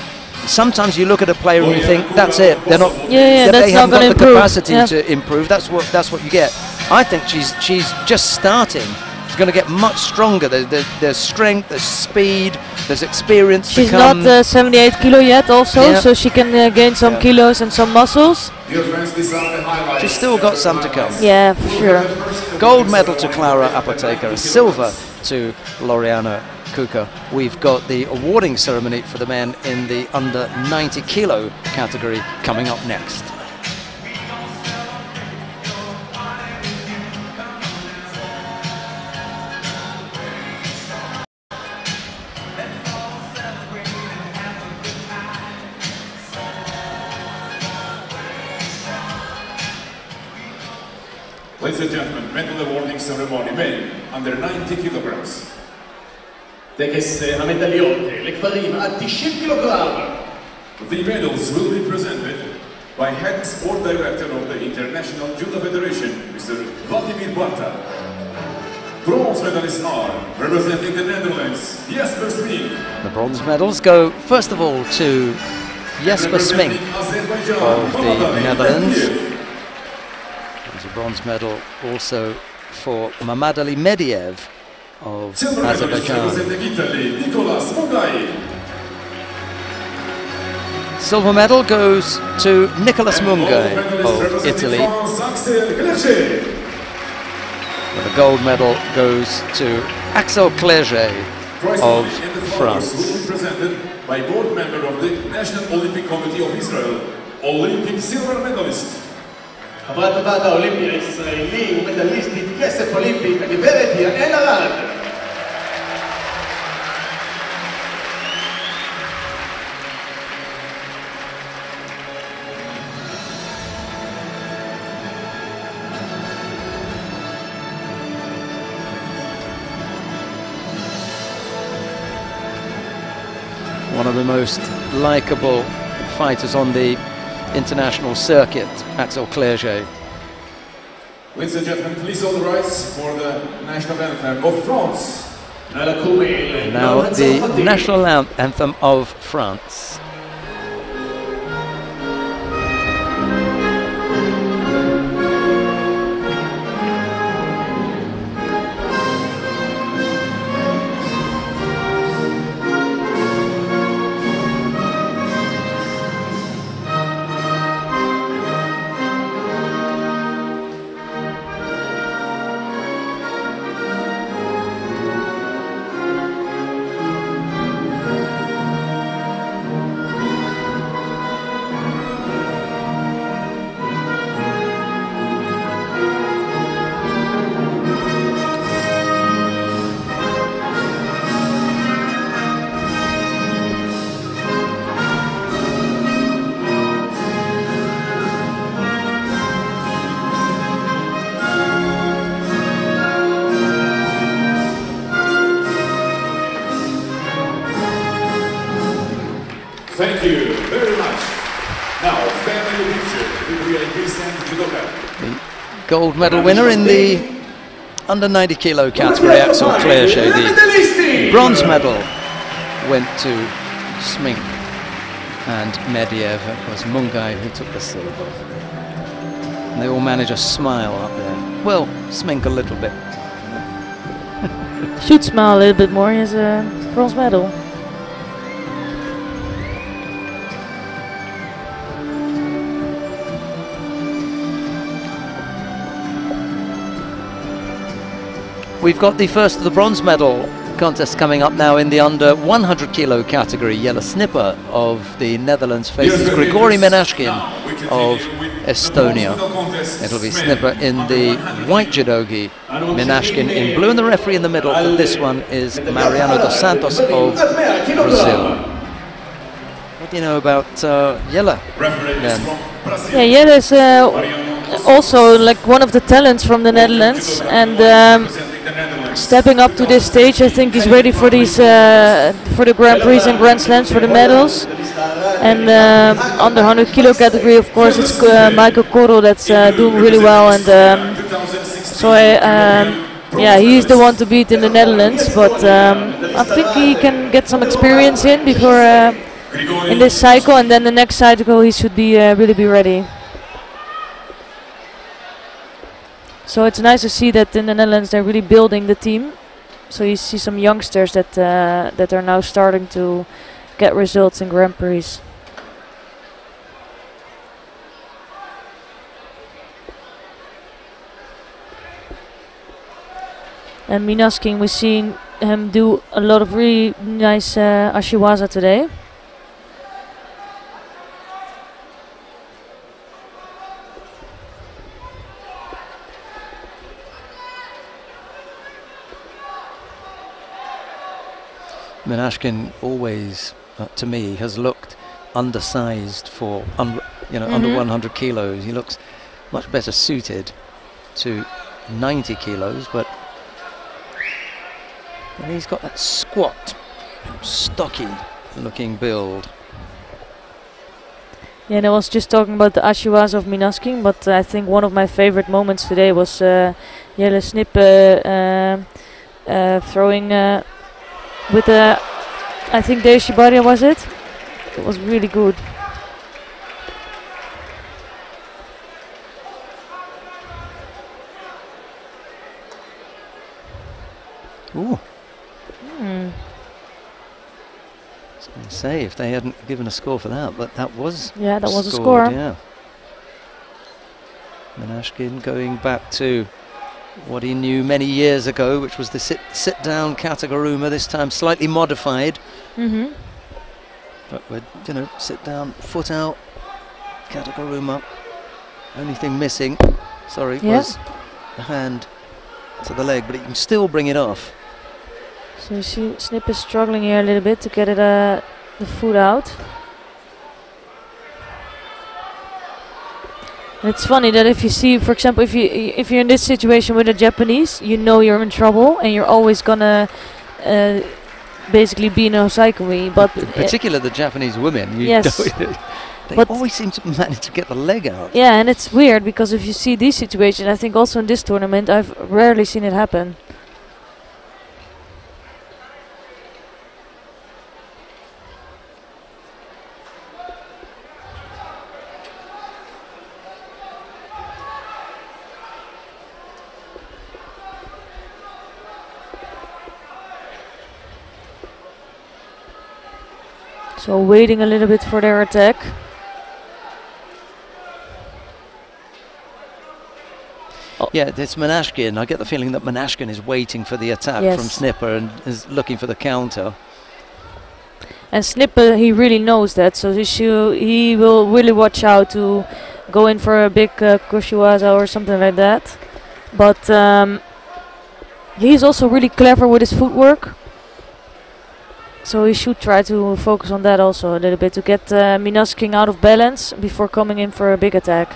sometimes you look at a player and you think that's it, they're not, they haven't got the capacity to improve. That's what you get. I think she's just starting. She's going to get much stronger. There's strength, there's speed, there's experience. She's not 78 kilo yet also, so she can gain some kilos and some muscles. She's still got some to come. Yeah, for sure. Gold medal to Clara Apotheker, silver to Loriana Kuka. We've got the awarding ceremony for the men in the under 90 kilo category coming up next. Ladies and gentlemen, medal awarding ceremony, men under 90 kilograms. טקס המדליות לגברים עד 90 קילוגרם. The medals will be presented by Head Sport Director of the International Judo Federation, Mr. Vladimir Barta. Bronze medalists are, representing the Netherlands, Jesper Smink. The bronze medals go first of all to Jesper Smink of the Netherlands. There's a bronze medal also for Mamadali Mediev of Azerbaijan. Silver medal goes to Nicolas Mungai of Italy. Well, the gold medal goes to Axel Clerget of France. Will be presented by board member of the National Olympic Committee of Israel, Olympic silver medalist. חברת הוועד האולימפי הישראלי ומדליסטית כסף אולימפית, הגברת יעל ארד. One of the most likable fighters on the international circuit, Axel Clerget. Ladies and gentlemen, please all rise for the national anthem of France. Now the national anthem of France. Thank you very much. Now, family picture with VIP and judoka. The gold medal winner in the under 90 kilo category, Axel Clerget. The bronze medal went to Smink and Mediev. It was Mungai who took the silver. And they all manage a smile up there. Well, Smink a little bit. Should smile a little bit more. He has a bronze medal. We've got the first of the bronze medal contest coming up now in the under 100 kilo category. Jelle Snipper of the Netherlands faces Grigori Menashkin of Estonia. It'll be Snipper in the white judogi, Menashkin in blue, and the referee in the middle for this one is Mariano dos Santos of Brazil. What do you know about Jelle then? Yeah, Jelle is also like one of the talents from the Netherlands, and stepping up to this stage, I think he's ready for these for the Grand Prix and Grand Slams, for the medals. And under 100 kilo category, of course, it's Michael Koro that's doing really well, and so yeah, he's the one to beat in the Netherlands. But I think he can get some experience in before in this cycle, and then the next cycle he should be really be ready. So it's nice to see that in the Netherlands they're really building the team. So you see some youngsters that that are now starting to get results in Grand Prix. And Menashkin, we've seen him do a lot of really nice ashiwaza today. Menashkin always, to me, has looked undersized for under 100 kilos. He looks much better suited to 90 kilos, but he's got that squat, stocky-looking build. Yeah, and I was just talking about the ashiwaza of Menashkin, but I think one of my favorite moments today was Jelle Snipper throwing. With I think Dave Shibaria was it? It was really good. Ooh. I was going to say if they hadn't given a score for that, but that was a score. Yeah. Menashkin going back to what he knew many years ago, which was the sit-down Kataguruma, this time slightly modified. But with, you know, sit down, foot out, Kataguruma. Only thing missing, sorry, was the hand to the leg, but he can still bring it off. So you see Snip is struggling here a little bit to get it the foot out. And it's funny that if you see, for example, if you're in this situation with a Japanese, you know you're in trouble and you're always gonna basically be no Saikumi. But in particular, the Japanese women, they always seem to manage to get the leg out. Yeah, and it's weird because if you see these situations, I think also in this tournament, I've rarely seen it happen. So waiting a little bit for their attack. Yeah, it's Menashkin. I get the feeling that Menashkin is waiting for the attack from Snipper and is looking for the counter. And Snipper, he really knows that, so he will really watch out to go in for a big Kushiwaza or something like that. But he's also really clever with his footwork. So he should try to focus on that also a little bit to get Menashkin out of balance before coming in for a big attack.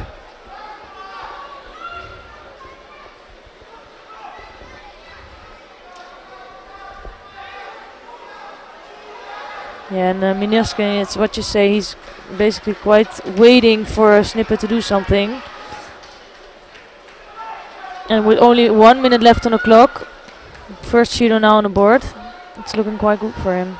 Yeah, and Menashkin, it's what you say, he's basically quite waiting for Snipper to do something. And with only 1 minute left on the clock, first Shido now on the board. It's looking quite good for him.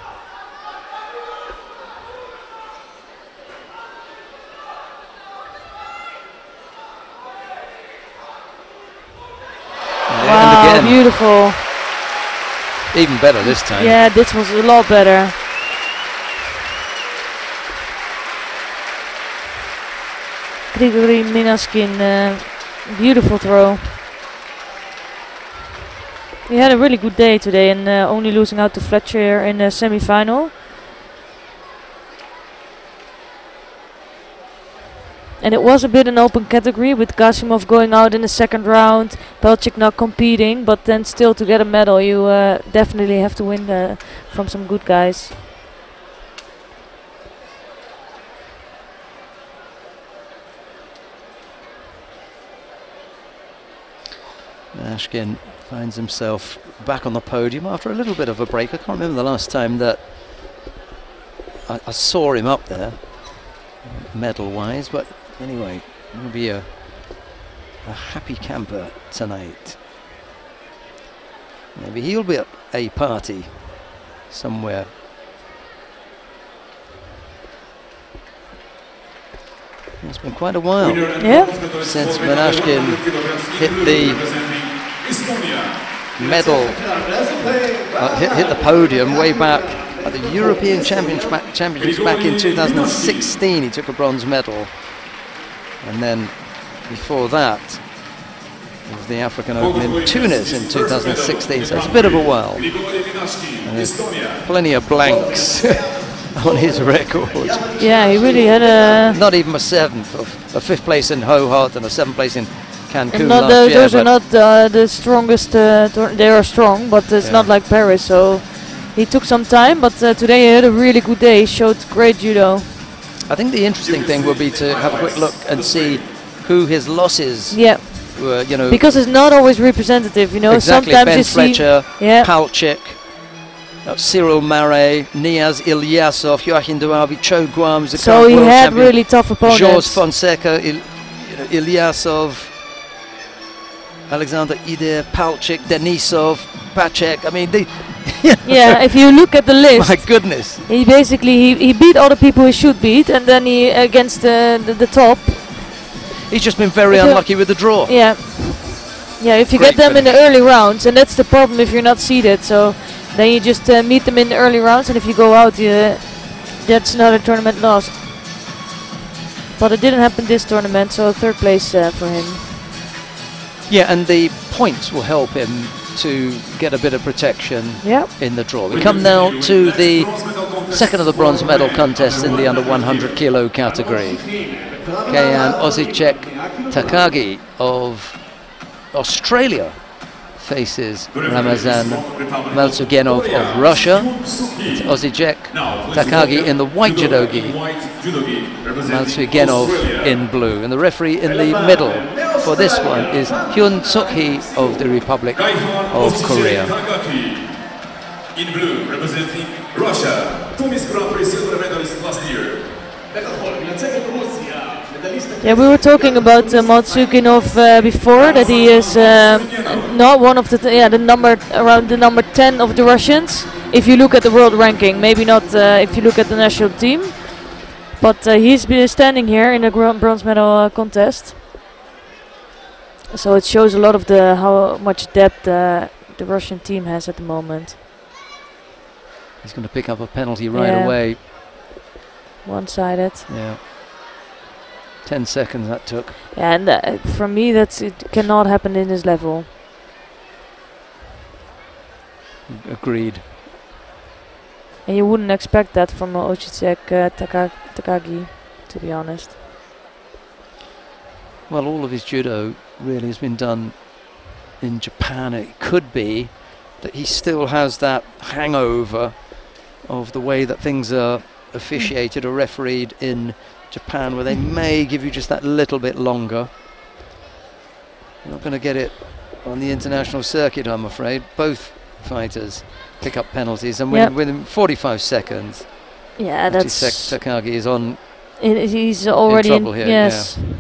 Wow, beautiful. Even better this time. Yeah, this was a lot better. Grigory Menashkin, beautiful throw. He had a really good day today and only losing out to Fletcher in the semi-final. And it was a bit an open category with Gasimov going out in the second round, Pelchik not competing, but then still to get a medal you definitely have to win from some good guys. Menashkin finds himself back on the podium after a little bit of a break. I can't remember the last time that I saw him up there, medal-wise, but anyway, he'll be a happy camper tonight. Maybe he'll be at a party somewhere. It's been quite a while since Menashkin hit the medal, hit the podium way back at the European Championships back in 2016. He took a bronze medal, and then before that it was the African Open in Tunis in 2016. So it's a bit of a while. And there's plenty of blanks on his record. Yeah, he really had a... Not even a fifth place in Ho-Hot and a 7th place in Cancun last year. Those are not the strongest, they are strong, but it's not like Paris, so he took some time, but today he had a really good day, he showed great judo. I think the interesting thing would be to have a quick look and see who his losses were, you know. Because it's not always representative, you know. Exactly, sometimes Ben you Fletcher, see Palchik, Cyril Marais, Niaz Ilyasov, Joachim Duavi, Cho Guam, so he had really tough opponents. Georges Fonseca, Ilyasov, Alexander Ider, Palchik, Denisov, Pacek. I mean, yeah, if you look at the list, my goodness, he basically he beat all the people he should beat, and then he against the top. He's just been very unlucky with the draw. Yeah, if you get them in the early rounds, and that's the problem if you're not seeded. So then you just meet them in the early rounds, and if you go out, that's another tournament lost. But it didn't happen this tournament, so 3rd place for him. Yeah, and the points will help him to get a bit of protection in the draw. We come now to the second of the bronze medal contests in the under 100 kilo category. Kean Osicek Takagi of Australia faces Ramazan Maltsugenov of Russia. It's Osicek Takagi in the white judogi, Maltsugenov in blue. And the referee in the middle for this one is Hyun Suk-hee of the Republic of Korea. In blue, representing Russia, two Miss Grand-Prix silver medalists last year. Yeah, we were talking about Maltsugenov before, that he is not one of the number around the number 10 of the Russians. If you look at the world ranking, maybe not if you look at the national team, but he's been standing here in a bronze medal contest. So it shows a lot of how much depth the Russian team has at the moment. He's going to pick up a penalty right away. One-sided. Yeah. 10 seconds that took. Yeah, and for me, it cannot happen in this level. Agreed. And you wouldn't expect that from Osicek Takagi, to be honest. Well, all of his judo really has been done in Japan. It could be that he still has that hangover of the way that things are officiated or refereed in Japan, where they may give you just that little bit longer. You're not going to get it on the international circuit, I'm afraid. Both fighters pick up penalties, and within 45 seconds, Takagi is on. He's already in trouble here. Yes. Yeah.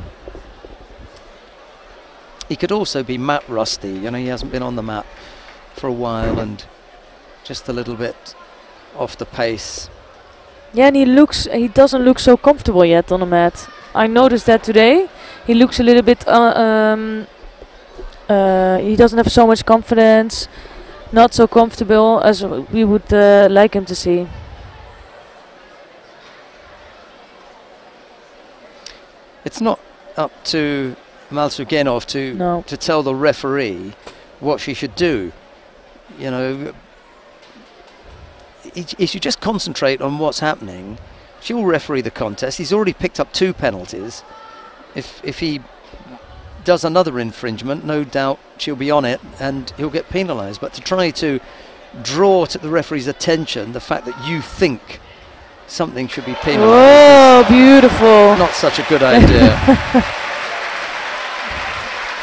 He could also be mat rusty. You know, he hasn't been on the mat for a while and just a little bit off the pace. Yeah, and he doesn't look so comfortable yet on the mat. I noticed that today. He looks a little bit he doesn't have so much confidence, not so comfortable as we would like him to see. It's not up to Maltsugenov to tell the referee what she should do. You know, he should just concentrate on what's happening. She will referee the contest. He's already picked up 2 penalties. If he does another infringement, no doubt she'll be on it and he'll get penalised. But to try to draw to the referee's attention the fact that you think something should be penalised. Oh, beautiful. Not such a good idea.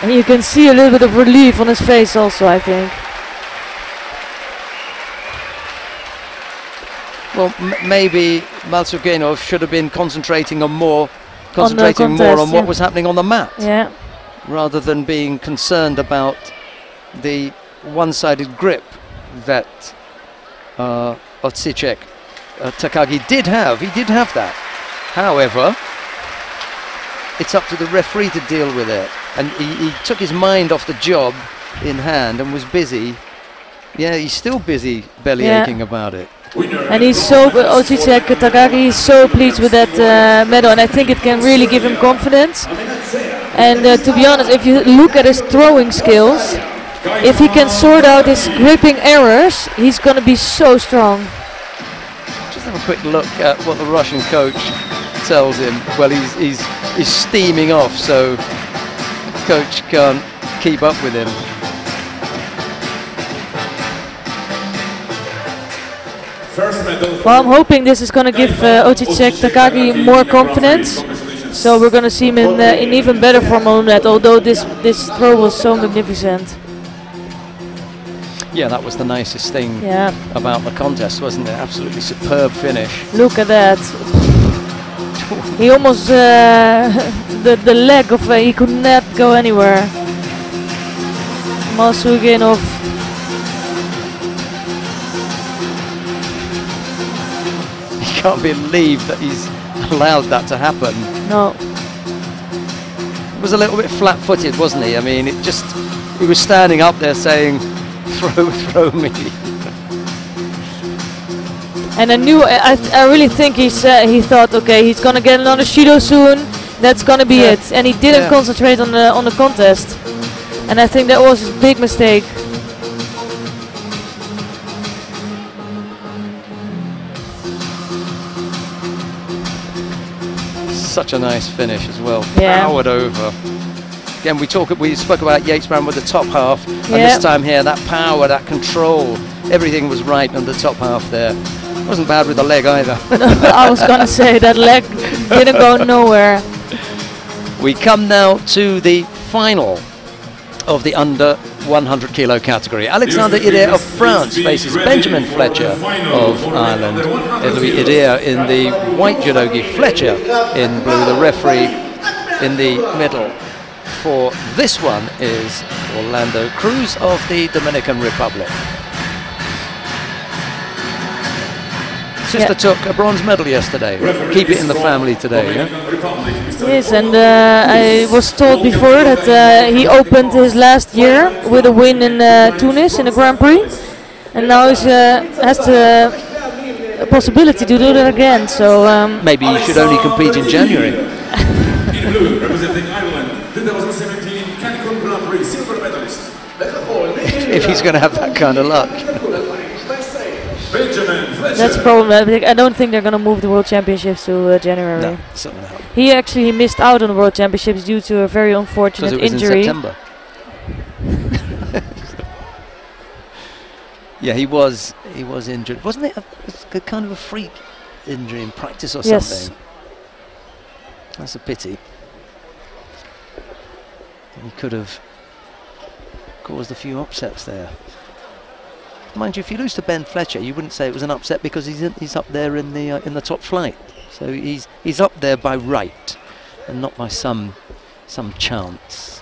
And you can see a little bit of relief on his face also, I think. Well, maybe Maltsugenov should have been concentrating more on what was happening on the mat, rather than being concerned about the one-sided grip that Osicek Takagi did have. He did have that. However, it's up to the referee to deal with it. And he took his mind off the job in hand and was busy. Yeah, he's still busy belly aching about it. And he's Osicek Takagi is so pleased with that medal, and I think it can really give him confidence. And to be honest, if you look at his throwing skills, if he can sort out his gripping errors, he's going to be so strong. Just have a quick look at what the Russian coach tells him. Well, he's steaming off, so coach can't keep up with him. Well, I'm hoping this is going to give Osicek Takagi more confidence. So we're going to see him in even better form on that, although this throw was so magnificent. Yeah, that was the nicest thing about the contest, wasn't it? Absolutely superb finish. Look at that. He almost, the leg of, he could not go anywhere. Maltsugenov. I can't believe that he's allowed that to happen. No. It was a little bit flat-footed, wasn't he? I mean, he was standing up there saying, throw me. And I really think he thought, okay, he's gonna get another Shido soon. That's gonna be it. And he didn't concentrate on the contest. And I think that was his big mistake. Such a nice finish as well. Yeah. Powered over. Again, we spoke about Yates ran with the top half, and this time here, that power, that control, everything was right on the top half there. Wasn't bad with the leg either. I was gonna say that leg didn't go nowhere. We come now to the final of the under 100 kilo category. Alexander Ider of France faces Benjamin Fletcher of Ireland. Louis Ider in the white judogi, Fletcher in blue. The referee in the middle for this one is Orlando Cruz of the Dominican Republic. Sister took a bronze medal yesterday. Keep it in the family today, yeah? Yes, and I was told before that he opened his last year with a win in Tunis in the Grand Prix, and now he has the possibility to do that again. So maybe he should only compete in January. In blue, representing Ireland, 2017 Cancun Grand Prix silver medalist. If he's going to have that kind of luck. That's problematic. I don't think they're going to move the World Championships to January. No, it's not going to happen. He actually missed out on the World Championships due to a very unfortunate injury. In September. Yeah, he was injured. Wasn't it a kind of a freak injury in practice or something? That's a pity. He could have caused a few upsets there. Mind you, if you lose to Ben Fletcher, you wouldn't say it was an upset because he's up there in the top flight. So he's up there by right, and not by some chance.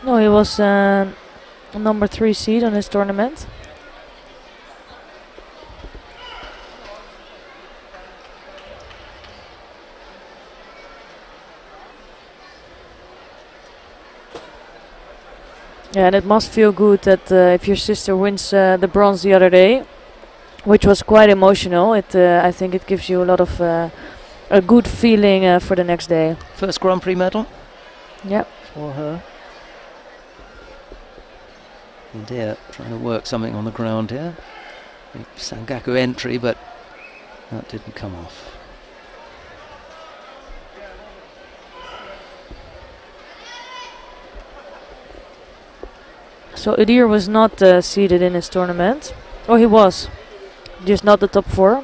No, he was number 3 seed on his tournament. Yeah, and it must feel good that if your sister wins the bronze the other day, which was quite emotional, I think it gives you a lot of a good feeling for the next day. First Grand Prix medal? Yep. For her. And here, trying to work something on the ground here. Sangaku entry, but that didn't come off. So Idir was not seeded in his tournament. Oh, he was. Just not the top 4.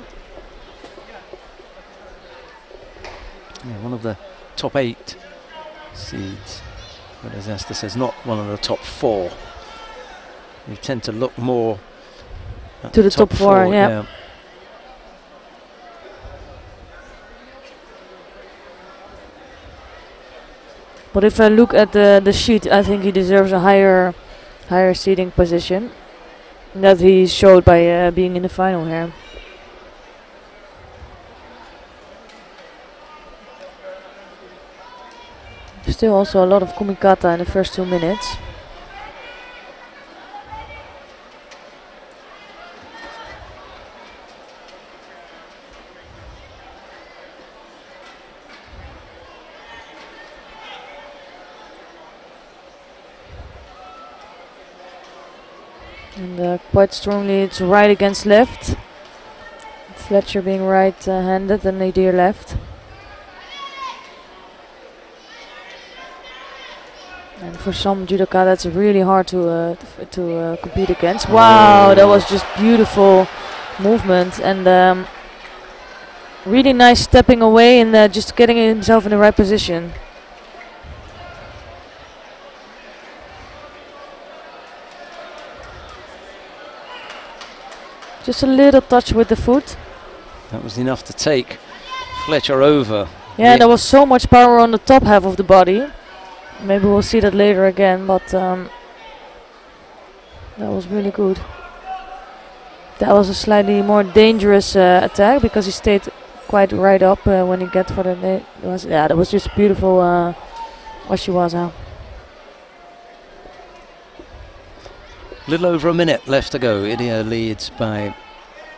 Yeah, one of the top 8 seeds. But as Esther says, not one of the top 4. You tend to look more at to the top 4, yeah. But if I look at the sheet, I think he deserves a higher seeding position that he showed by being in the final here. Still also a lot of kumikata in the first 2 minutes. And quite strongly it's right against left. Fletcher being right-handed and Idir left. And for some judoka that's really hard to compete against. Wow, that was just beautiful movement and really nice stepping away and just getting himself in the right position. Just a little touch with the foot. That was enough to take Fletcher over. Yeah, there was so much power on the top half of the body. Maybe we'll see that later again, but that was really good. That was a slightly more dangerous attack because he stayed quite right up when he got for the... yeah, that was just beautiful Washiwaza. Little over a minute left to go. Idir leads by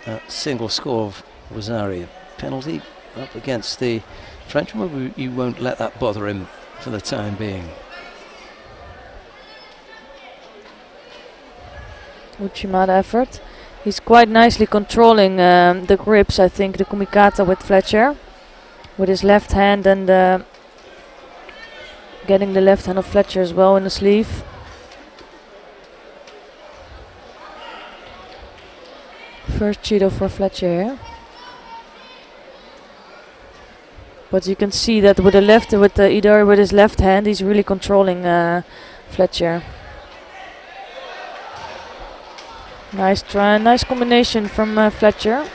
a single score of Rosario. Penalty up against the Frenchman. You won't let that bother him for the time being. Uchimata effort. He's quite nicely controlling the grips, I think, the kumikata with Fletcher. With his left hand and getting the left hand of Fletcher as well in the sleeve. First judo for Fletcher here. But you can see that with the left, with Idari with his left hand, he's really controlling Fletcher. Nice try, nice combination from Fletcher.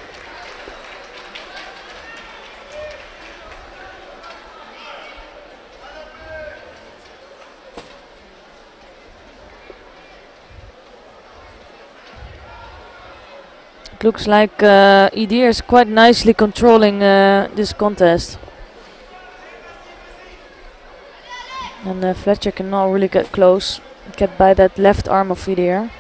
It looks like Idir is quite nicely controlling this contest. And Fletcher cannot really get close, get by that left arm of Idir.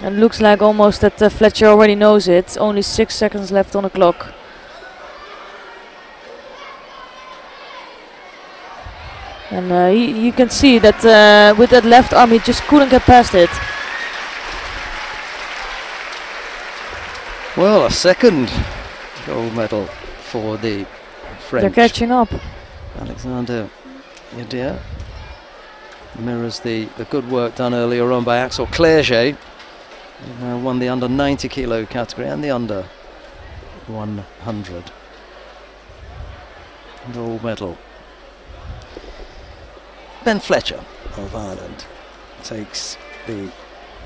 And looks like almost that Fletcher already knows it. Only 6 seconds left on the clock. And you can see that with that left arm he just couldn't get past it. Well, a second gold medal for the French. They're catching up. Alexander Idir mirrors the good work done earlier on by Axel Clerget. He now won the under 90 kilo category and the under 100 gold medal. Ben Fletcher of Ireland takes the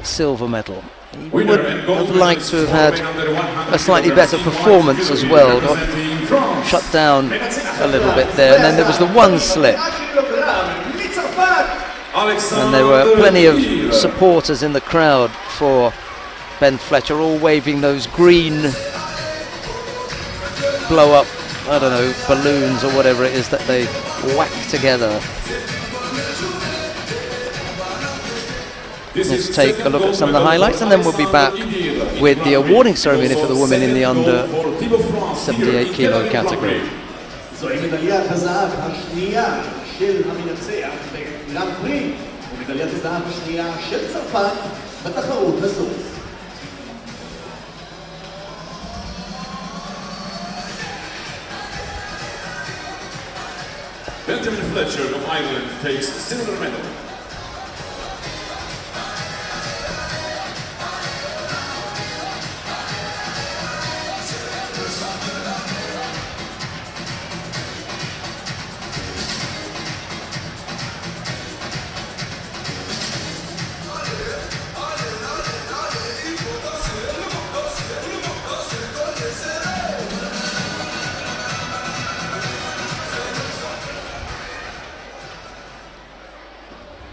silver medal. He would have liked to have had a slightly better performance as well. Got shut down a little bit there, and then there was the one slip. And there were plenty of supporters in the crowd for Ben Fletcher, all waving those green blow up, I don't know, balloons or whatever it is that they whack together. Let's take a look at some of the highlights and then we'll be back with the awarding ceremony for the women in the under 78 kilo category. Benjamin Fletcher of Ireland takes silver medal.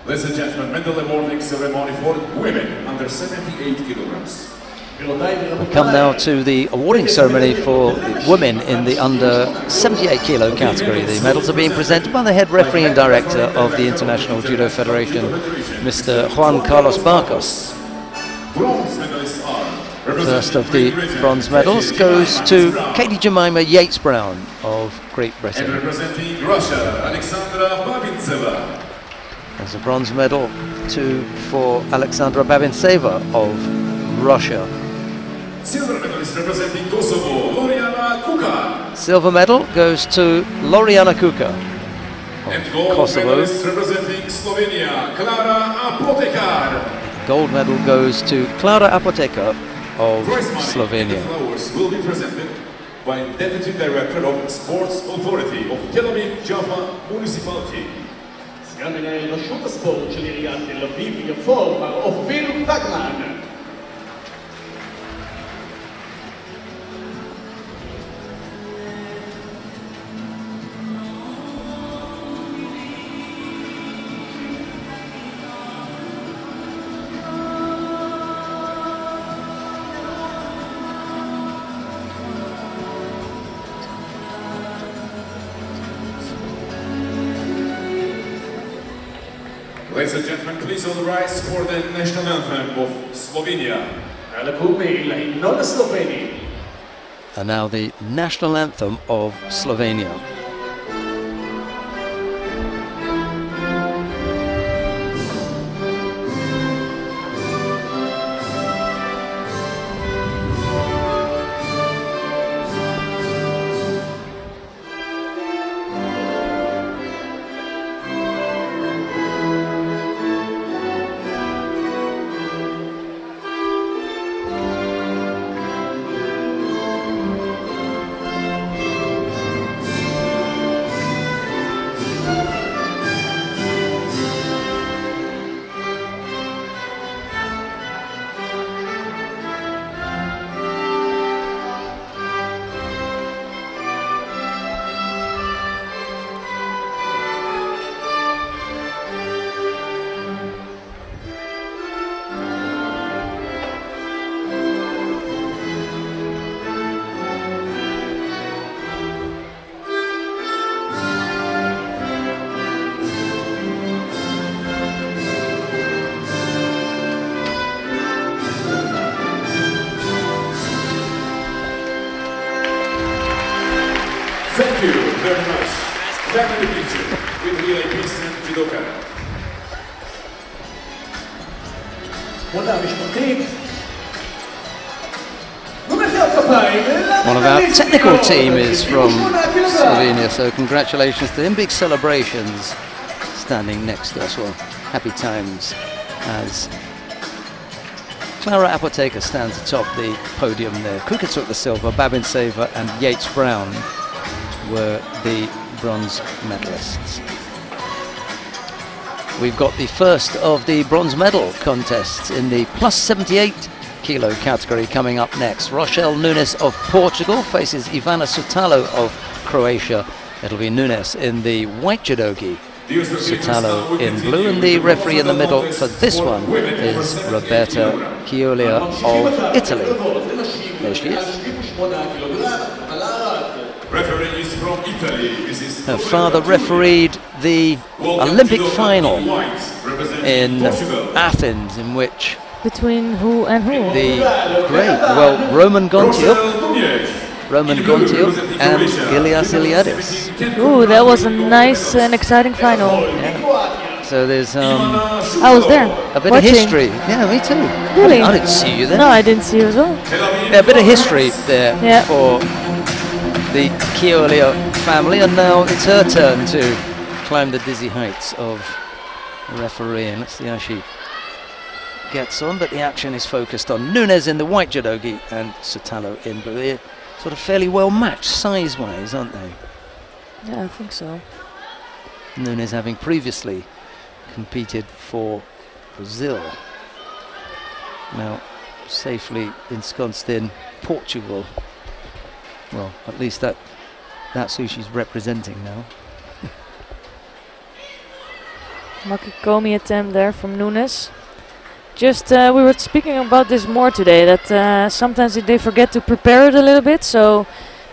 Ladies and gentlemen, medal awarding ceremony for women under 78 kilograms. We come now to the awarding ceremony for the women in the under 78 kilo category. The medals are being presented by the head referee and director of the International Judo Federation, Mr. Juan Carlos Barcos. First of the bronze medals goes to Katie Jemima Yates-Brown of Great Britain. And representing Russia, Alexandra Babintseva. There's a bronze medal for Alexandra Babintseva of Russia. Silver medalist representing Kosovo, Loriana Kuka. Silver medal goes to Loriana Kuka And of gold Kosovo. medalist representing Slovenia, Klara Apotekar. Gold medal goes to Klara Apotekar of Prize money Slovenia. and flowers will be presented by Deputy Director of Sports Authority of Tel Aviv Jaffa Municipality. Sgambine lo shoot sport ce li rigalti l'Aviv forma Ophir Fagman. Ladies and gentlemen, please all rise for the national anthem of Slovenia. Alla Kubi, il inno sloveni. and now the national anthem of Slovenia. Thank you very much. Family picture with relay peace and judoka. One of our technical team is from Slovenia, so congratulations to him. Big celebrations standing next to us. Well, happy times as Clara Apotheker stands atop the podium there. Kuka took the silver, Babin Saver and Yates Brown were the bronze medalists. We've got the first of the bronze medal contests in the plus 78 kilo category coming up next. Rochelle Nunes of Portugal faces Ivana Sutalo of Croatia. It'll be Nunes in the white judogi, Sutalo in blue, and the referee in the middle for this one is Roberta Chiolia of Italy. There she is. Referee is from Italy. Her father refereed the Olympic final in Athens, in which Between who and who? the great, well, Roman Gontiuk and Ilias Iliadis. Ooh, that was a nice and exciting final. Yeah. So there's I was there. a bit watching. of history. Yeah, me too. Really? I didn't see you there. No, I didn't see you as well. Yeah, a bit of history there Yeah. for the Chiolia family, and now it's her turn to climb the dizzy heights of refereeing. Let's see how she gets on, but the action is focused on Nunes in the white judogi and Sutalo in blue. They're sort of fairly well matched size-wise, aren't they? Yeah, I think so. Nunes having previously competed for Brazil, now safely ensconced in Portugal. Well, at least that's who she's representing now. Makikomi attempt there from Nunes. Just we were speaking about this more today, that sometimes they forget to prepare it a little bit. So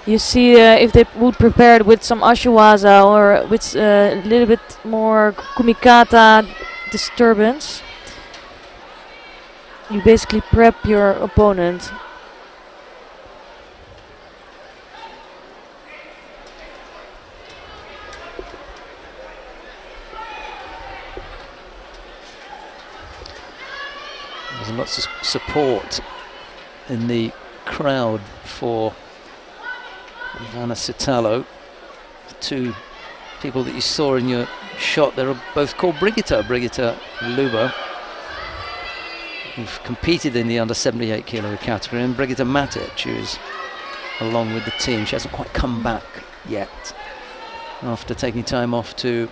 you see if they would prepare it with some ashiwaza or with a little bit more kumikata disturbance, you basically prep your opponent. There's lots of support in the crowd for Ivana Sutalo. The two people that you saw in your shot, they're both called Brigitte Luba, who've competed in the under 78 kilo category, and Brigitte Matic, who's along with the team. She hasn't quite come back yet after taking time off to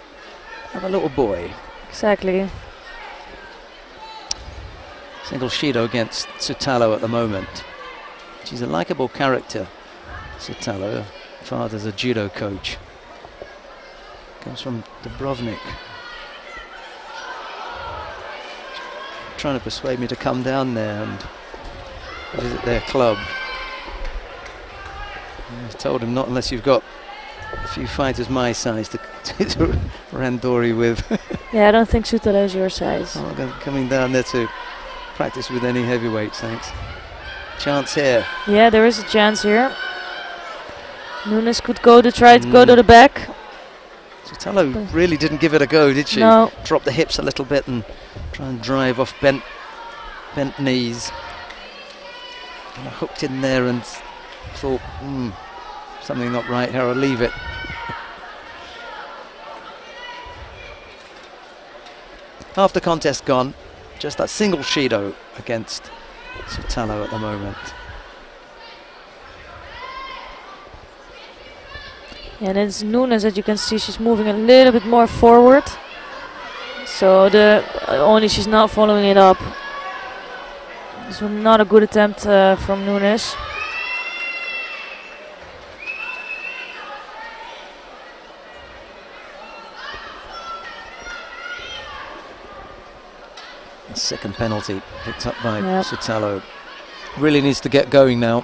have a little boy. Exactly. Single Shido against Sutalo at the moment. She's a likeable character, Sutalo. Her father's a judo coach. Comes from Dubrovnik. Trying to persuade me to come down there and visit their club. I told him not unless you've got a few fighters my size to randori with. Yeah, I don't think Sutalo is your size. I'm coming down there to practice with any heavyweights, thanks. Chance here. Yeah, there is a chance here. Nunes could go to try to go to the back. Sotelo really didn't give it a go, did she? No. Drop the hips a little bit and try and drive off bent knees. And I hooked in there and thought, something not right here, I'll leave it. Half the contest gone, just that single Shido against Sotelo at the moment. And it's Nunes, as you can see, she's moving a little bit more forward. So only she's not following it up. This was not a good attempt from Nunes. Second penalty picked up by Sotelo. Really needs to get going now.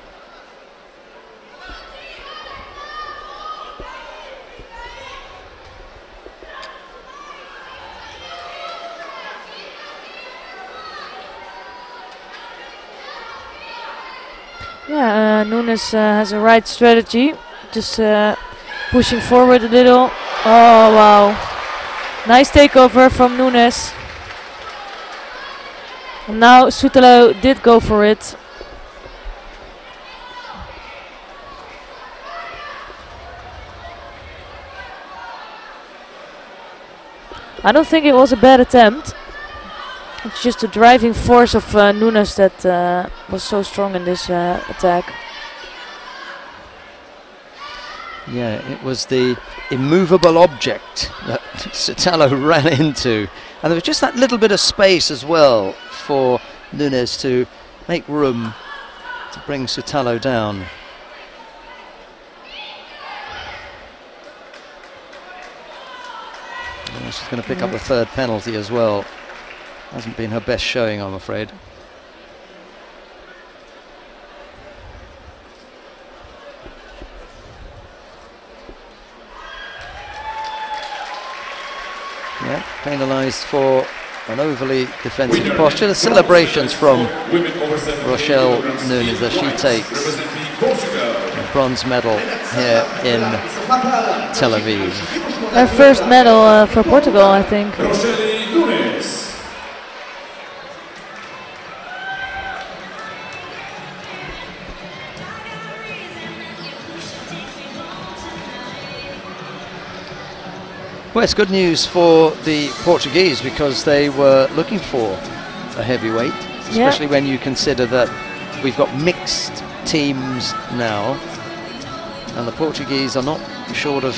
Yeah, Nunes has a right strategy. Just pushing forward a little. Oh wow. Nice takeover from Nunes. And now Sotelo did go for it. I don't think it was a bad attempt. It's just the driving force of Nunes that was so strong in this attack. Yeah, it was the immovable object that Sotelo ran into. And there was just that little bit of space as well for Nunes to make room to bring Sotelo down. And she's going to pick up the third penalty as well. Hasn't been her best showing, I'm afraid. Yeah, penalised for an overly defensive posture. The celebrations from Rochelle Nunes as she takes a bronze medal here in Tel Aviv. Her first medal for Portugal, I think. Well, it's good news for the Portuguese because they were looking for a heavyweight, especially when you consider that we've got mixed teams now, and the Portuguese are not short of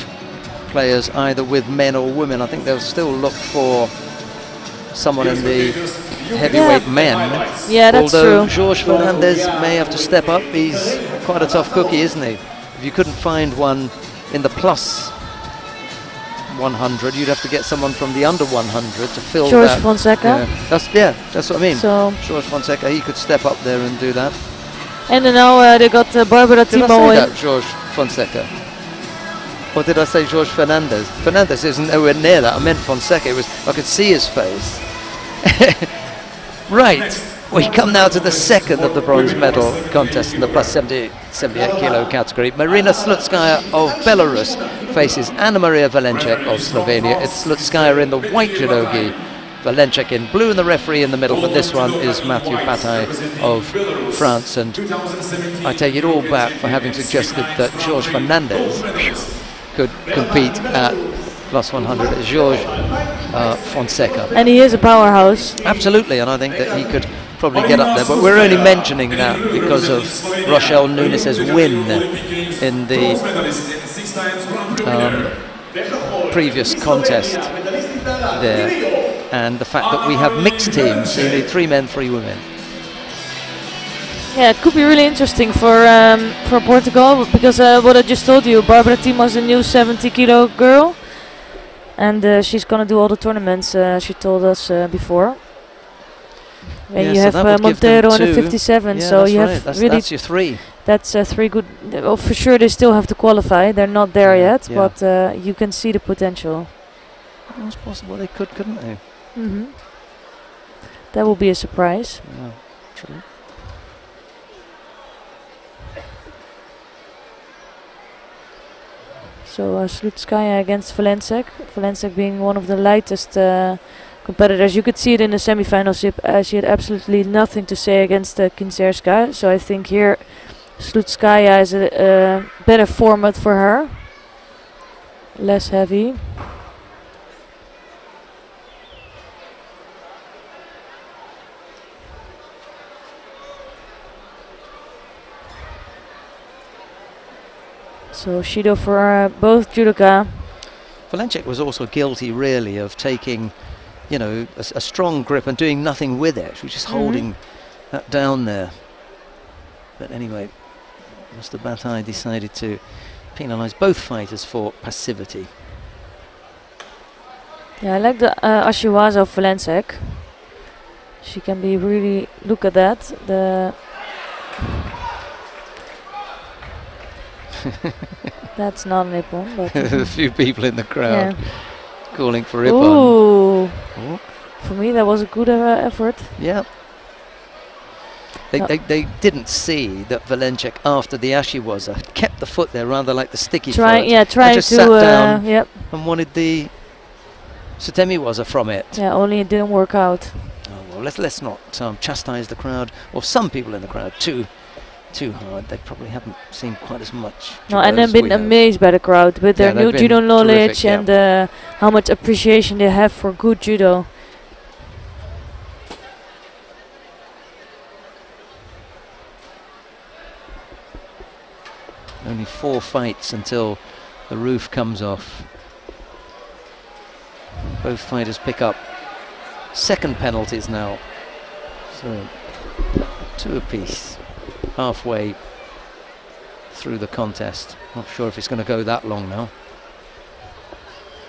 players either with men or women. I think they'll still look for someone in the heavyweight men. Yeah, that's although true. Jorge Fernandez may have to step up. He's quite a tough cookie, isn't he? If you couldn't find one in the plus 100, you'd have to get someone from the under 100 to fill Jorge that. Fonseca. That's what I mean. So Jorge Fonseca, he could step up there and do that. and then now they got Barbara Did I Timo say in. that, Jorge Fonseca? Or did I say Jorge Fernandez? Fernandez isn't nowhere near that. I meant Fonseca. It was, I could see his face. Right. We come now to the second of the bronze medal contest in the plus 78 kilo category. Marina Slutskaya of Belarus faces Anna Maria Valencek of Slovenia. It's Slutskaya in the white judogi, Valencek in blue, and the referee in the middle for this one is Mathieu Patay of France. And I take it all back for having suggested that Jorge Fernandez could compete at plus 100 as Jorge Fonseca. And he is a powerhouse. Absolutely, and I think that he could probably get up there, but we're only mentioning that because of Rochelle Nunes' win in the previous contest there, and the fact that we have mixed teams, you need 3 men, 3 women. Yeah, it could be really interesting for Portugal because what I just told you, Barbara Timo is a new 70 kilo girl, and she's gonna do all the tournaments. She told us before. And you have Montero and a 57, yeah, so you right. have That's your 3. That's 3 good. Well, for sure they still have to qualify. They're not there yet, but you can see the potential. Well, it's possible they could, couldn't they? Mm-hmm. That will be a surprise. Yeah, true. So Slutskaya against Valensek. Valensek being one of the lightest competitors. You could see it in the semifinals. She had absolutely nothing to say against Kinzerska. So I think here Slutskaya is a better format for her. Less heavy. So Shido for both judoka. Valensek was also guilty, really, of taking, you know, a strong grip and doing nothing with it. She was just holding that down there. But anyway, Mr. Bataille decided to penalise both fighters for passivity. Yeah, I like the Ashiwaza of Valensek. She can be really, look at that. That's not an ippon, but a few people in the crowd calling for ippon. Ooh. Oh. For me, that was a good effort. Yeah. They didn't see that Valensek, after the Ashiwaza, kept the foot there rather like the sticky foot. Yeah, trying just to sat down and wanted the Sutemiwaza from it. Yeah, only it didn't work out. Oh, well, let's not chastise the crowd, or some people in the crowd, too hard. They probably haven't seen quite as much. No, and I've been amazed by the crowd with their new judo knowledge and how much appreciation they have for good judo. Only 4 fights until the roof comes off. Both fighters pick up second penalties now. So 2 apiece. Halfway through the contest. Not sure if it's going to go that long now.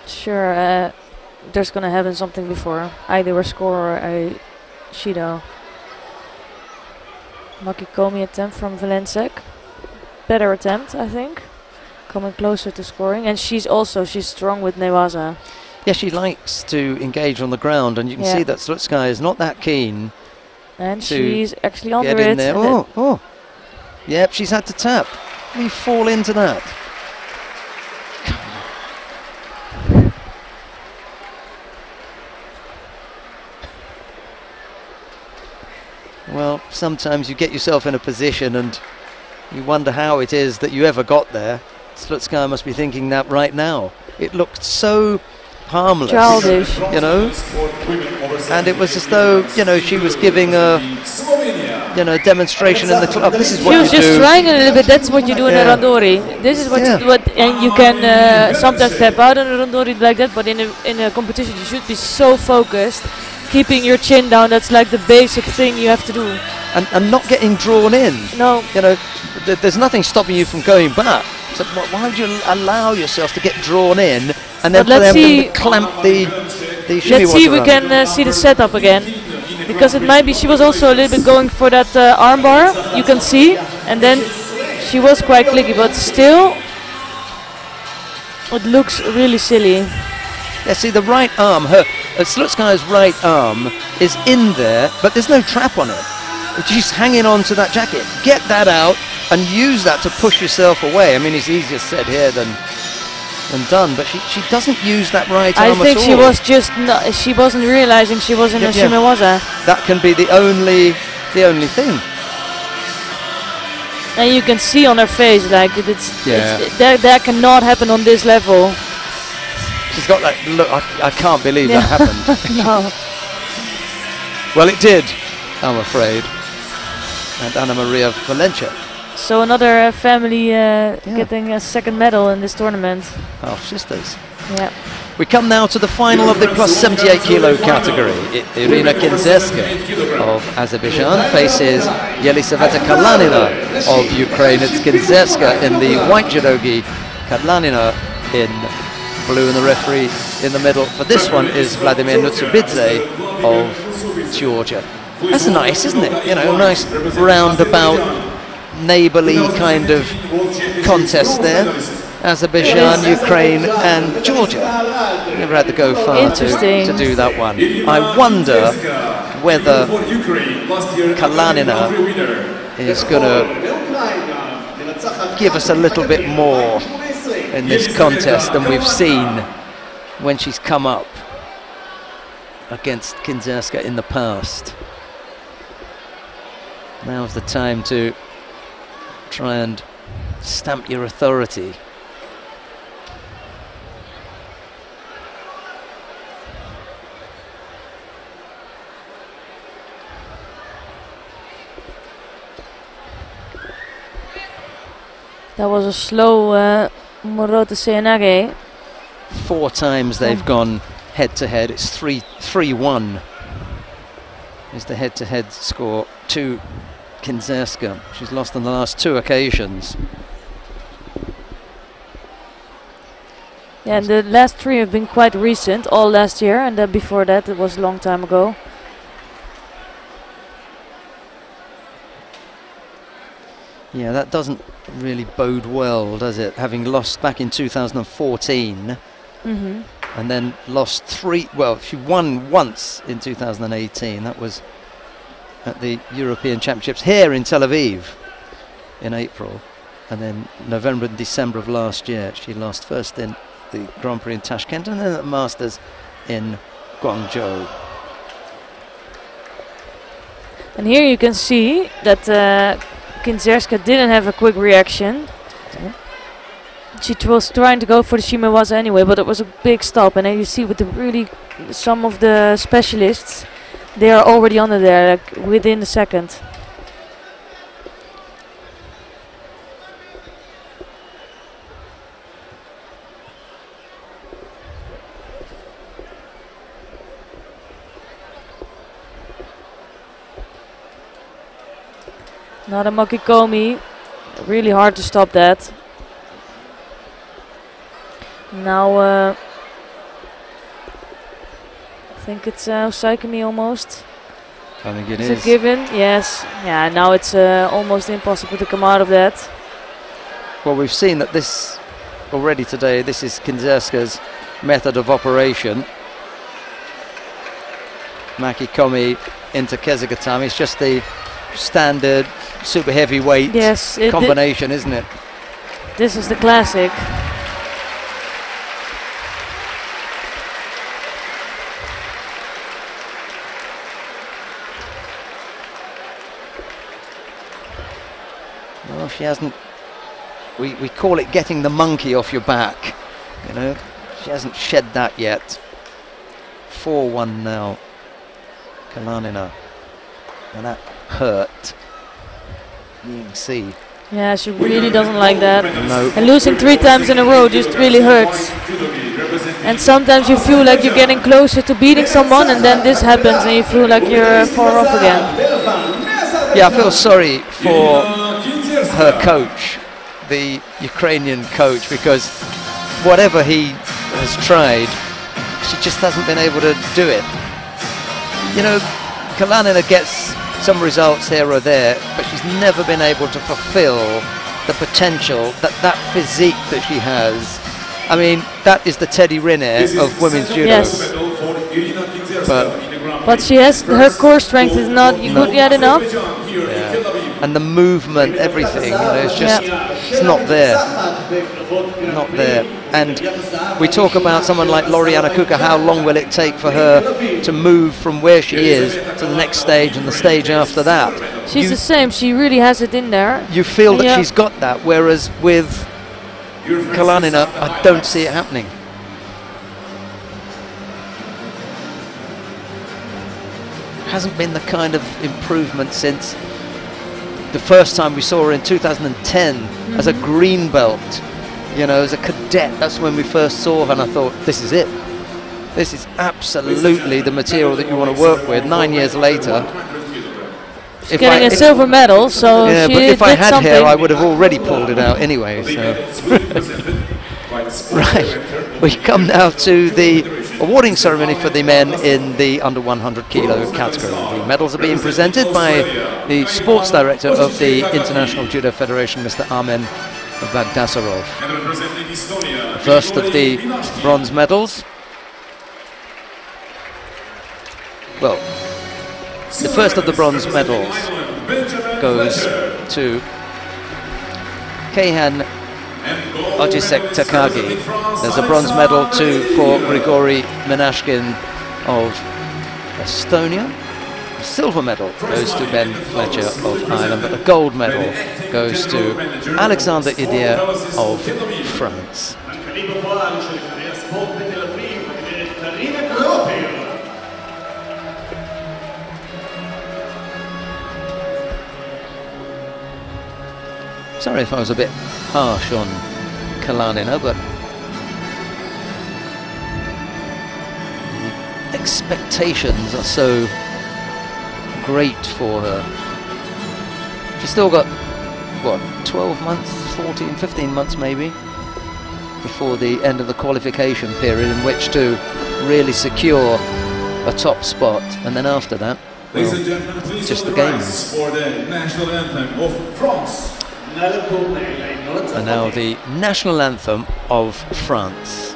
Sure, there's going to happen something before. Either a score or a Shido. Makikomi attempt from Valensek. Better attempt, I think. Coming closer to scoring. And she's strong with Newaza. Yeah, she likes to engage on the ground, and you can see that Slutskaya is not that keen. And she's actually on get in there. Oh. Yep, she's had to tap. We fall into that. Well, sometimes you get yourself in a position and you wonder how it is that you ever got there. Slutskaya must be thinking that right now. It looked so harmless, childish, you know, and it was as though, you know, she was giving a, you know, demonstration in the club. This is what you do. She was just trying a little bit. That's what you do in a randori. This is what you do, and you can sometimes step out in a randori like that. But in a competition, you should be so focused, keeping your chin down. That's like the basic thing you have to do. And not getting drawn in. No. You know, there's nothing stopping you from going back. So why would you allow yourself to get drawn in and then for them to clamp the shimmy? Let's see if we can see the setup again, because it might be she was also a little bit going for that armbar. You can see, and then she was quite clicky, but still, it looks really silly. Yeah, see the right arm, Slutskaya's right arm is in there, but there's no trap on it. She's hanging on to that jacket. Get that out and use that to push yourself away. I mean, it's easier said here than done, but she doesn't use that right arm at all. I think she was just she wasn't realizing she was in a shimewaza. That can be the only thing. And you can see on her face, like that cannot happen on this level. She's got that look. I can't believe that happened. No. Well, it did, I'm afraid. And Anna Maria Valensek. So another family getting a second medal in this tournament. Half sisters. Yeah. We come now to the final of the plus 78 kilo category. Irina Kinzerska of Azerbaijan faces Yelisaveta Kadlanina of Ukraine. It's Kinzerska in the white judogi, Kadlanina in blue, and the referee in the middle for this one is Vladimir Nutsubidze of Georgia. That's nice, isn't it? You know, nice roundabout, neighbourly kind of contest there. Azerbaijan, Ukraine and Georgia. Never had to go far to do that one. I wonder whether Kadlanina is going to give us a little bit more in this contest than we've seen when she's come up against Kinzerska in the past. Now's the time to try and stamp your authority. That was a slow Morote Seanage. 4 times they've gone head-to-head. It's 3-1 is the head-to-head score to Kinzerska. She's lost on the last 2 occasions. Yeah, and the last 3 have been quite recent, all last year, and then before that it was a long time ago. Yeah, that doesn't really bode well, does it? Having lost back in 2014, and then lost 3. Well, she won once in 2018. That was at the European Championships here in Tel Aviv in April, and then November and December of last year she lost first in the Grand-Prix in Tashkent and then at the Masters in Guangzhou. And here you can see that Kinzerska didn't have a quick reaction. She was trying to go for the Shimewaza anyway, but it was a big stop. And then you see with the some of the specialists, they are already under there, like within a second. Not a Makikomi. Really hard to stop that. Now I think it's Saikami almost. I think it is. Is it given? Yes. Yeah, now it's almost impossible to come out of that. Well, we've seen that this already today. This is Kinzerska's method of operation. Makikomi into Kezigatami. It's just the standard super heavyweight combination, isn't it? This is the classic. Well, she hasn't. We call it getting the monkey off your back. You know, she hasn't shed that yet. 4-1 now. Kalanina, and that hurt. You can see. Yeah, she really doesn't like that. No. And losing 3 times in a row just really hurts. And sometimes you feel like you're getting closer to beating someone, and then this happens, and you feel like you're far off again. Yeah, I feel sorry for her coach, the Ukrainian coach, because whatever he has tried, she just hasn't been able to do it. You know, Kalanina gets some results here or there, but she's never been able to fulfill the potential, that physique that she has. I mean, that is the Teddy Riner of women's judo. Yes. But she has, her core strength is not good yet enough. Yeah. And the movement, everything, you know, it's just, it's not there. Not there. And we talk about someone like Loriana Kuka, how long will it take for her to move from where she is to the next stage and the stage after that? She's the same, she really has it in there. You feel that she's got that, whereas with Kalanina, I don't see it happening. Hasn't been the kind of improvement since the first time we saw her in 2010 as a green belt, you know, as a cadet. That's when we first saw her, and I thought, this is it. This is absolutely the material that you want to work with. 9 years later, she's getting a silver medal, so yeah, she but if I had something. hair, I would have already pulled it out anyway. So. Right, we come now to the awarding ceremony for the men in the under 100 kilo category. The medals are being presented by the sports director of the International Judo Federation, Mr. Armen Bagdasarov. The first of the bronze medals. Well, the first of the bronze medals goes to Keihan Ojisek Takagi. There's a bronze medal too for Grigory Menashkin of Estonia. A silver medal goes to Ben Fletcher of Ireland, but the gold medal goes to Alexander Idier of France. Sorry if I was a bit harsh on Kalanina, but the expectations are so great for her. She's still got, what, 12 months, 14, 15 months maybe, before the end of the qualification period in which to really secure a top spot, and then after that, well, just the games. For the national anthem of France. And now the national anthem of France.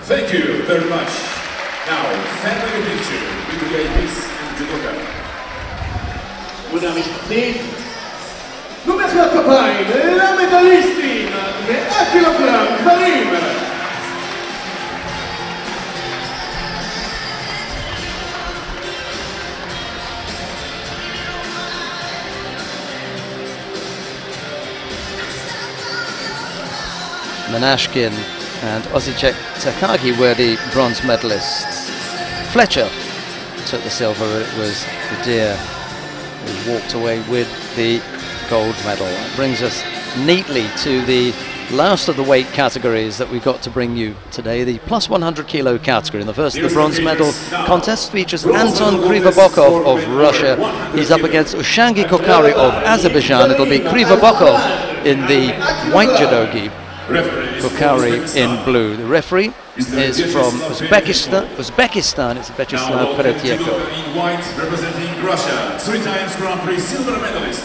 Thank you very much. Now, family picture with the ladies and judoka. ולמשתתפים, במחיאות כפיים למדליסטים, 100 קילוגרם גברים. Menashkin and Ojisek Takagi were the bronze medalists. Fletcher took the silver. It was Idier who walked away with the gold medal. That brings us neatly to the last of the weight categories that we've got to bring you today, the plus 100 kilo category. And the first of the bronze medal contest features Anton Krivobokov of Russia. He's up against Ushangi Kokari of Azerbaijan. It'll be Krivobokov in the white judogi, Kokari in blue. The referee is from Uzbekistan. It's Vyacheslav Peretyeko. In white, representing Russia, 3 times Grand-Prix silver medalist.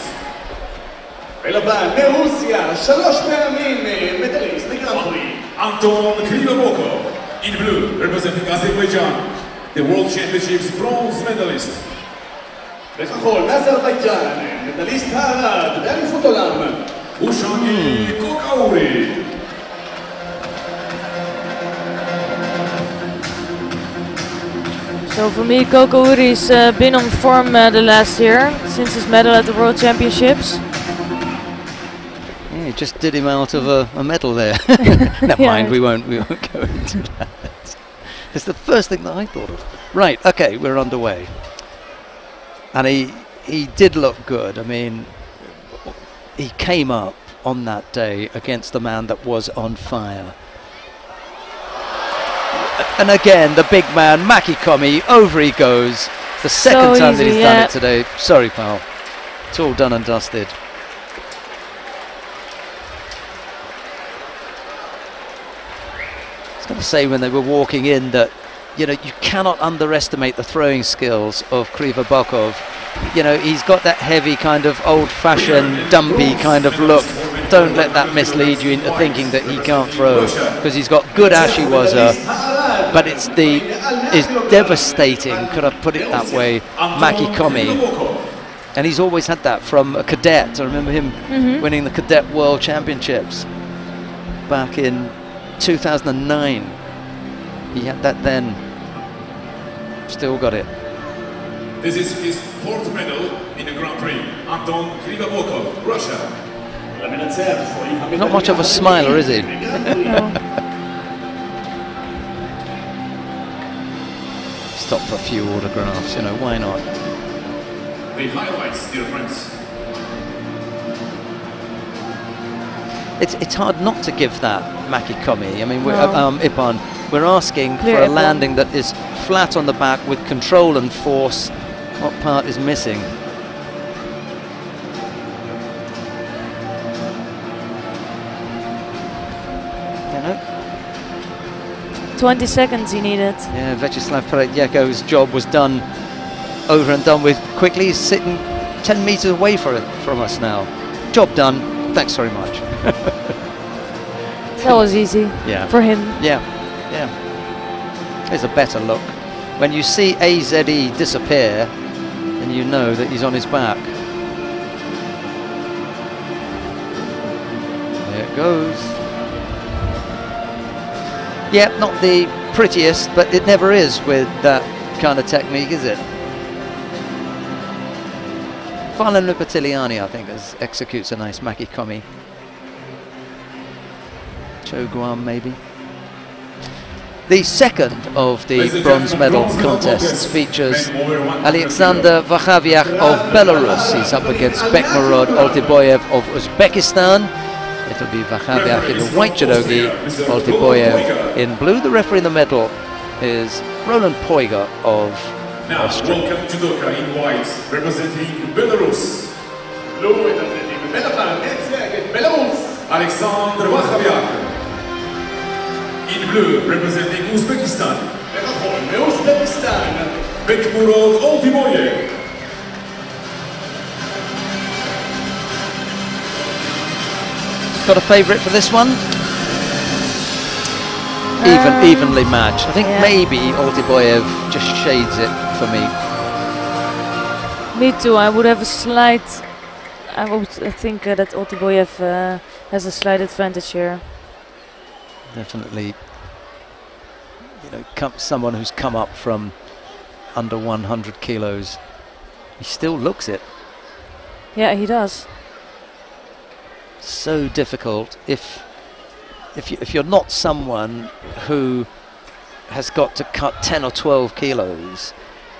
ולבן, מרוסיה, 3 פעמים מדליסט בגרנד-פרי. Anton Krivobokov. In blue, representing Azerbaijan, the World Championships bronze medalist. בכחול, מאזרבייג'אן, מדליסט הארד באליפות עולם. Ushangi Kokari. So for me, Kokouri's been on form the last year, since his medal at the World Championships. Yeah, he just did him out of a medal there. Never mind, we won't go into that. It's the first thing that I thought of. Right, okay, we're underway. And he did look good. I mean, he came up on that day against a man that was on fire. And again, the big man, Maki Komi, over he goes. It's the second time that he's done it today. Sorry, pal. It's all done and dusted. I was going to say when they were walking in that, you know, you cannot underestimate the throwing skills of Krivobokov. You know, he's got that heavy kind of old-fashioned, dumpy kind of look. Don't let that mislead you into thinking that he can't throw, because he's got good ashiwaza, but it's devastating, could I put it that way, Maki Komi. And he's always had that from a cadet. I remember him winning the Cadet World Championships back in 2009. He had that then. Still got it. This is his 4th medal in the Grand Prix. Anton Krivobokov, Russia. Not much of a smiler, is he? No. stop for a few autographs, you know, why not? The highlights, dear friends. It's hard not to give that Maki Komi. I mean, we're, No. Ippon, we're asking Clear for a Ippon. landing that is flat on the back with control and force. What part is missing? You know? 20 seconds he needed. Yeah, Vyacheslav Peretyako's job was done, over and done with quickly. He's sitting 10 meters away from us now. Job done. Thanks very much. That was easy Yeah. for him. Yeah, yeah. Here's a better look. When you see AZE disappear, then you know that he's on his back. There it goes. Yeah, not the prettiest, but it never is with that kind of technique, is it? Valentin Patiliani, I think, executes a nice Maki Komi. Cho Guam, maybe. The second of the bronze medal contests features Alexander Vachaviak of Belarus. He's up against Bekmurod Oltiboyev of Uzbekistan. It'll be Vachaviak in the white judogi, Oltiboyev in blue. The referee in the middle is Roland Poiga of Now, Austria. welcome judoka in white, representing Belarus. Blue representing Belarus, Alexander Vachaviak. In blue, representing Uzbekistan, Bekmurod Oltiboyev. Got a favourite for this one? Evenly matched. I think yeah. maybe Oltiboyev just shades it for me. Me too. I would have a slight. I think that Oltiboyev has a slight advantage here. Definitely, you know, someone who's come up from under 100 kilos. He still looks it. Yeah, he does. So difficult if you're not someone who has got to cut 10 or 12 kilos,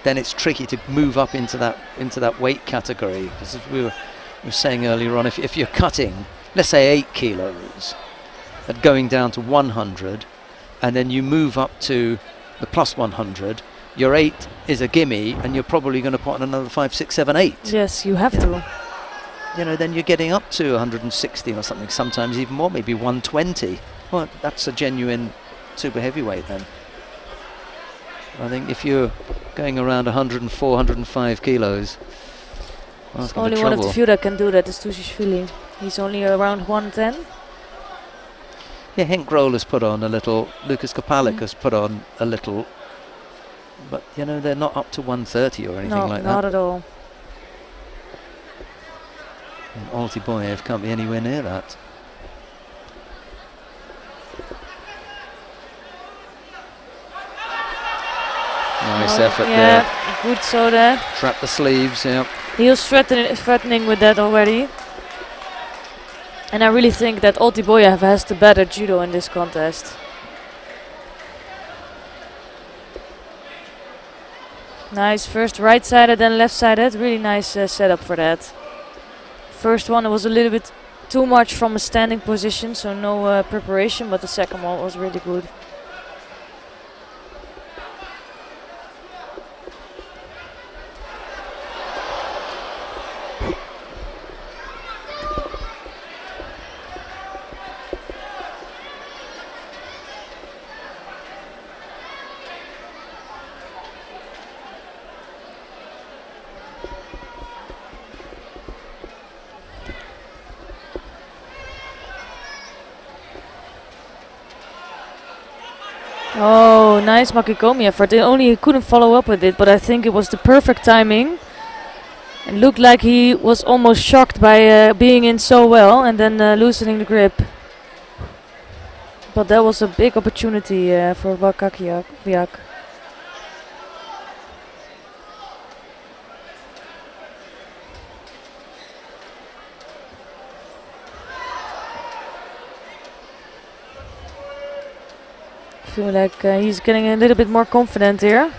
then it's tricky to move up into that weight category. Because as we were saying earlier on, if you're cutting, let's say 8 kilos, and going down to 100, and then you move up to the plus 100, your 8 is a gimme, and you're probably going to put on another 5, 6, 7, 8. Yes, you have to. You know, then you're getting up to 160 or something, sometimes even more, maybe 120. Well, that's a genuine super heavyweight then. I think if you're going around 104, 105 kilos, well, that's gonna be Only one of the trouble. few that can do that is Tushishvili. He's only around 110. Yeah, Henk Grohl has put on a little, Lucas Kopalik has put on a little, but you know, they're not up to 130 or anything No, like not that. at all. And Oltiboyev can't be anywhere near that. Nice effort Yeah, there. good so there. Trap the sleeves, yeah. He was threatening with that already. And I really think that Oltiboyev has the better judo in this contest. Nice, first right-sided, then left-sided. Really nice setup for that. First one was a little bit too much from a standing position, so no preparation, but the second one was really good. Oh, nice Makikomi effort. Only he couldn't follow up with it, but I think it was the perfect timing. It looked like he was almost shocked by being in so well and then loosening the grip. But that was a big opportunity for Vachaviak. I feel like he's getting a little bit more confident here.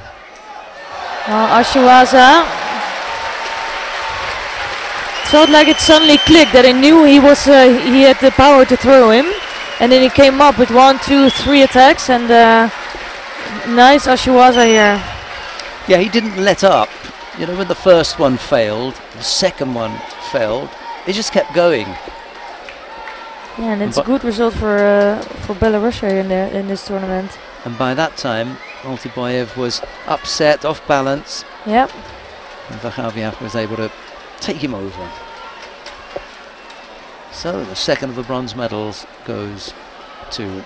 Ashiwaza. It felt like it suddenly clicked that he knew he had the power to throw him, and then he came up with 1, 2, 3 attacks, and nice Ashiwaza here. Yeah, he didn't let up. You know, when the first one failed, the second one failed, he just kept going. Yeah, and it's a good result for Belarus here in this tournament. And by that time, Altiboyev was upset, off balance. Yep. And Vahaviak was able to take him over. So the second of the bronze medals goes to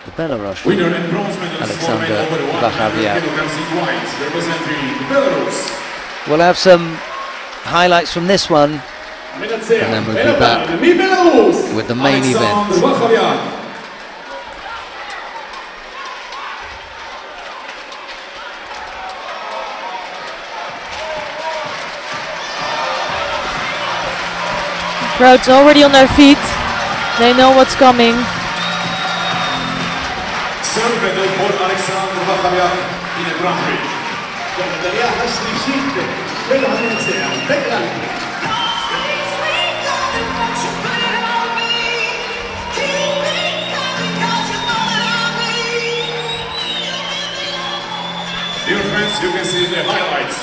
the Belarus. Winner and bronze medalist for men over 100 kilograms in white, representing Belarus. We'll have some highlights from this one, and then we'll be back with the main event. Crowd's already on their feet. They know what's coming. Silver medal for Alexander Vahaviak in a Grand Prix. Dear friends, you can see the highlights.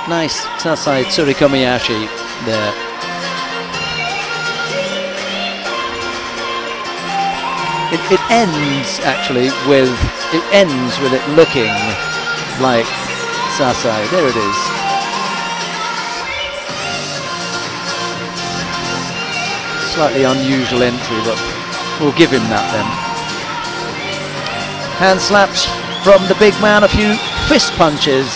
Nice Sasai Tsurikomiyashi there. It ends actually with it looking like Sasai. There it is. Slightly unusual entry, but we'll give him that then. Hand slaps from the big man, a few fist punches.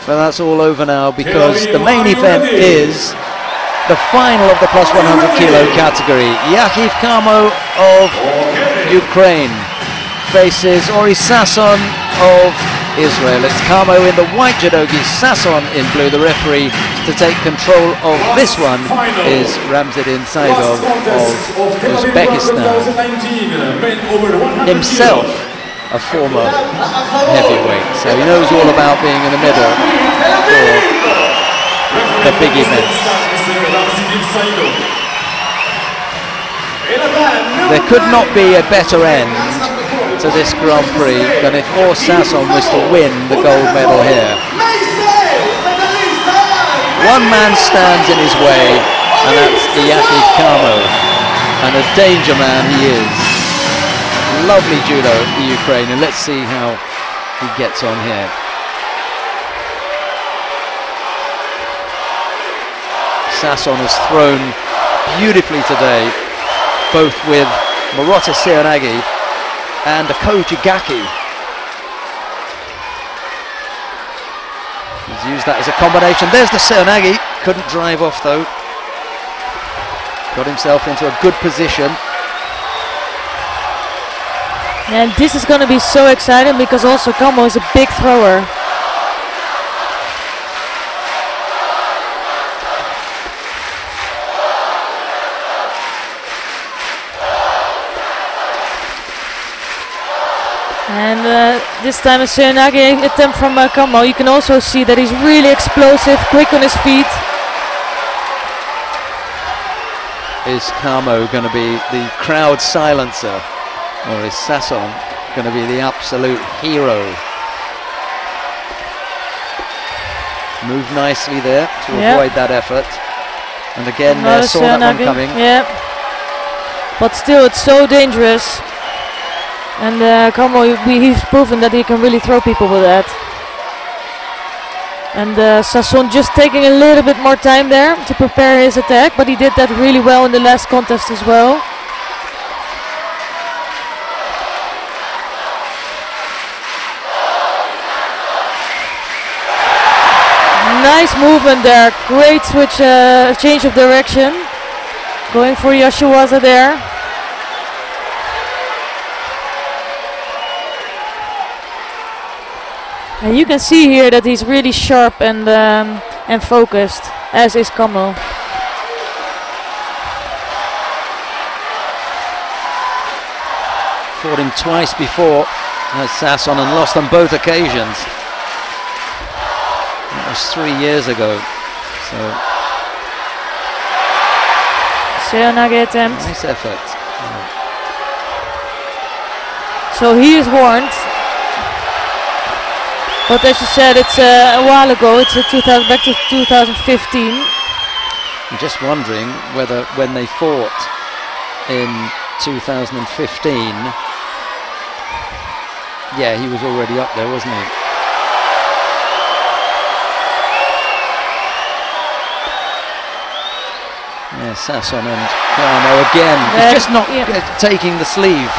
But that's all over now because the main event is the final of the plus 100 kilo category. Yachiv Kamo of Ukraine faces Ori Sasson of Israel. It's Kamo in the white judogi, Sasson in blue. The referee to take control of this one is Ramzadin Saidov of Uzbekistan. Himself a former heavyweight, so he knows all about being in the middle for the big events. There could not be a better end to this Grand Prix than if Or Sasson was to win the gold medal here. One man stands in his way, and that's Yachiv Kamo, and a danger man he is. Lovely judo, the Ukrainian. Let's see how he gets on here. Sasson has thrown beautifully today, both with Morata Seonagi and a Kojigaki. He's used that as a combination. There's the Seonagi. Couldn't drive off though. Got himself into a good position. And this is going to be so exciting because also Kamo is a big thrower. And this time a Seonagi attempt from Kamo. You can also see that he's really explosive, quick on his feet. Is Kamo going to be the crowd silencer? Or is Sasson going to be the absolute hero? Move nicely there to avoid that effort. And again, saw that one coming. Yeah. But still, it's so dangerous. And Kamo, he's proven that he can really throw people with that. And Sasson just taking a little bit more time there to prepare his attack, but he did that really well in the last contest as well. Nice movement there, great switch, change of direction. Going for Yashiwaza there. And you can see here that he's really sharp and focused, as is Kamo. Fought him twice before Sasson and lost on both occasions. That was 3 years ago. So Seoinage attempt. nice effort. So he is warned. But as you said, it's a while ago. It's back to 2015. I'm just wondering whether when they fought in 2015, yeah, he was already up there, wasn't he? Yeah, Sasson and Carmo again. He's just not taking the sleeve.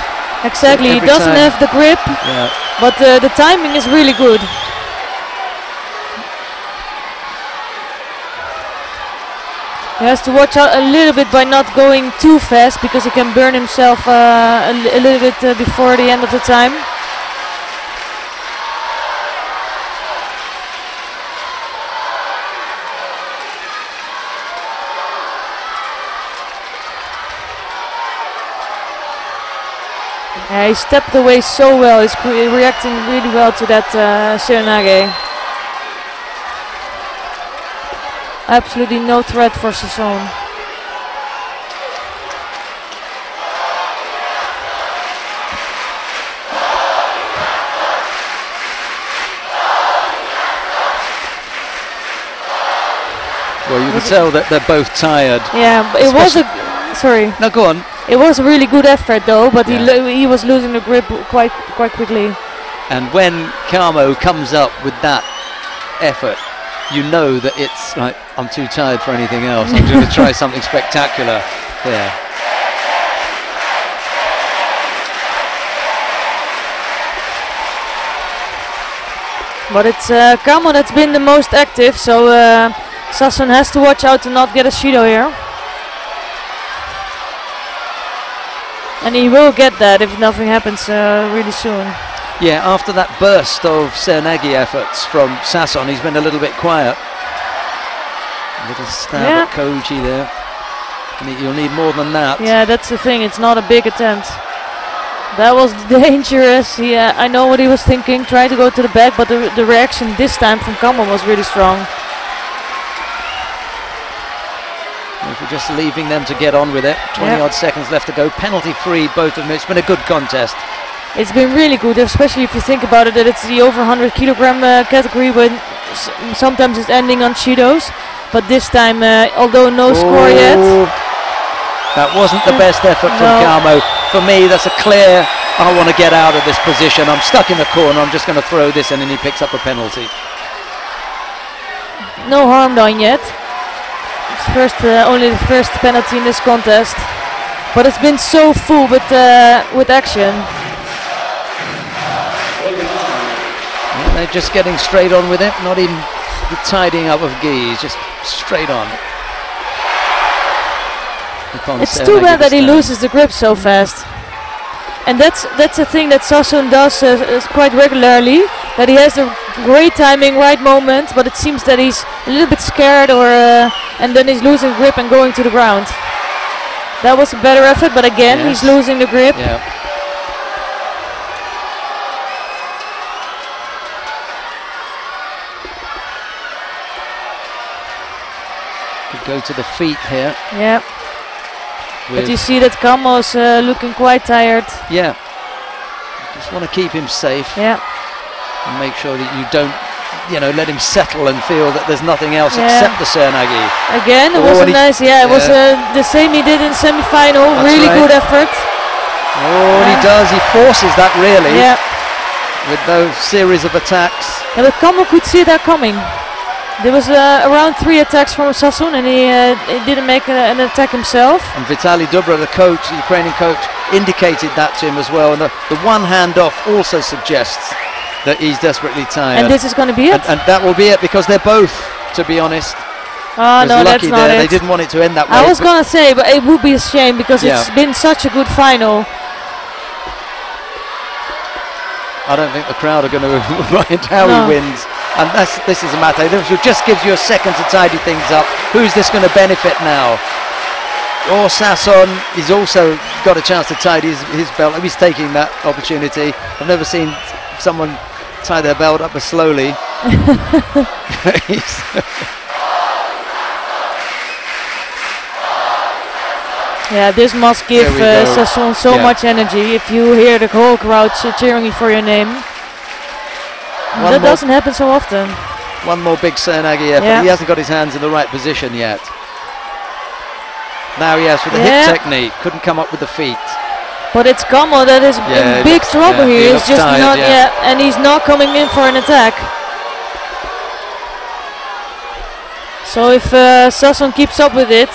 Exactly, he Every doesn't time. have the grip, but the timing is really good. He has to watch out a little bit by not going too fast, because he can burn himself a little bit before the end of the time. Yeah, he stepped away so well. He's reacting really well to that Seoinage. Absolutely no threat for Sasson. Well, you can tell that they're both tired. Yeah, but it was a... Sorry. No, go on. It was a really good effort though, but he was losing the grip quite quickly. And when Carmo comes up with that effort, you know that it's like, I'm too tired for anything else. I'm going to try something spectacular here. But it's Carmo that's been the most active, so Sasson has to watch out to not get a Shido here. And he will get that if nothing happens really soon. Yeah, after that burst of Seoinage efforts from Sasson, he's been a little bit quiet. A little stab at Koji there. You'll need more than that. Yeah, that's the thing. It's not a big attempt. That was dangerous. I know what he was thinking. Tried to go to the back, but the reaction this time from Carmo was really strong. If we're just leaving them to get on with it. 20 odd seconds left to go. Penalty free, both of them. It's been a good contest. It's been really good, especially if you think about it, that it's the over 100 kilogram category, when sometimes it's ending on Shidos. But this time, although no score yet. That wasn't the best effort from Carmo. For me, that's a clear, I want to get out of this position. I'm stuck in the corner. I'm just going to throw this, and then he picks up a penalty. No harm done yet. It's only the first penalty in this contest. But it's been so full with action. Yeah, they're just getting straight on with it. Not even the tidying up of gi. Just straight on. It's too bad that he loses the grip so fast. And that's the thing that Sasson does quite regularly, that he has the great timing, right moment, but it seems that he's a little bit scared, and then he's losing grip and going to the ground. That was a better effort, but again, he's losing the grip. Yeah. Could go to the feet here. Yeah. But you see that Carmo's looking quite tired. Yeah. Just want to keep him safe. Yeah. And make sure that you don't, let him settle and feel that there's nothing else except the Seoinage. Again, it was a nice, it was the same he did in semi-final. Really good effort. Oh, and he does. He forces that really. Yeah. With those series of attacks. Yeah, but Carmo could see that coming. There was around 3 attacks from Sasson, and he didn't make an attack himself. And Vitaly Dubra, the coach, the Ukrainian coach, indicated that to him as well. And the one hand off also suggests that he's desperately tired. And this is going to be it? And that will be it, because they're both, to be honest. Oh, no, that's not it. They didn't want it to end that way. I was going to say, but it would be a shame, because it's been such a good final. I don't think the crowd are going to mind how he wins. And this is a matter. This just gives you a second to tidy things up. Who's this going to benefit now? Or Sasson is also got a chance to tie his belt. He's taking that opportunity. I've never seen someone tie their belt up as slowly. Yeah, this must give Sasson so much energy. If you hear the whole crowd cheering for your name, that doesn't happen so often. One more big Sernagi effort. Yeah. He hasn't got his hands in the right position yet. Now he has for the hip technique. Couldn't come up with the feet. But it's Kamo that is in big trouble here. He's just tired, not and he's not coming in for an attack. So if Sasson keeps up with it,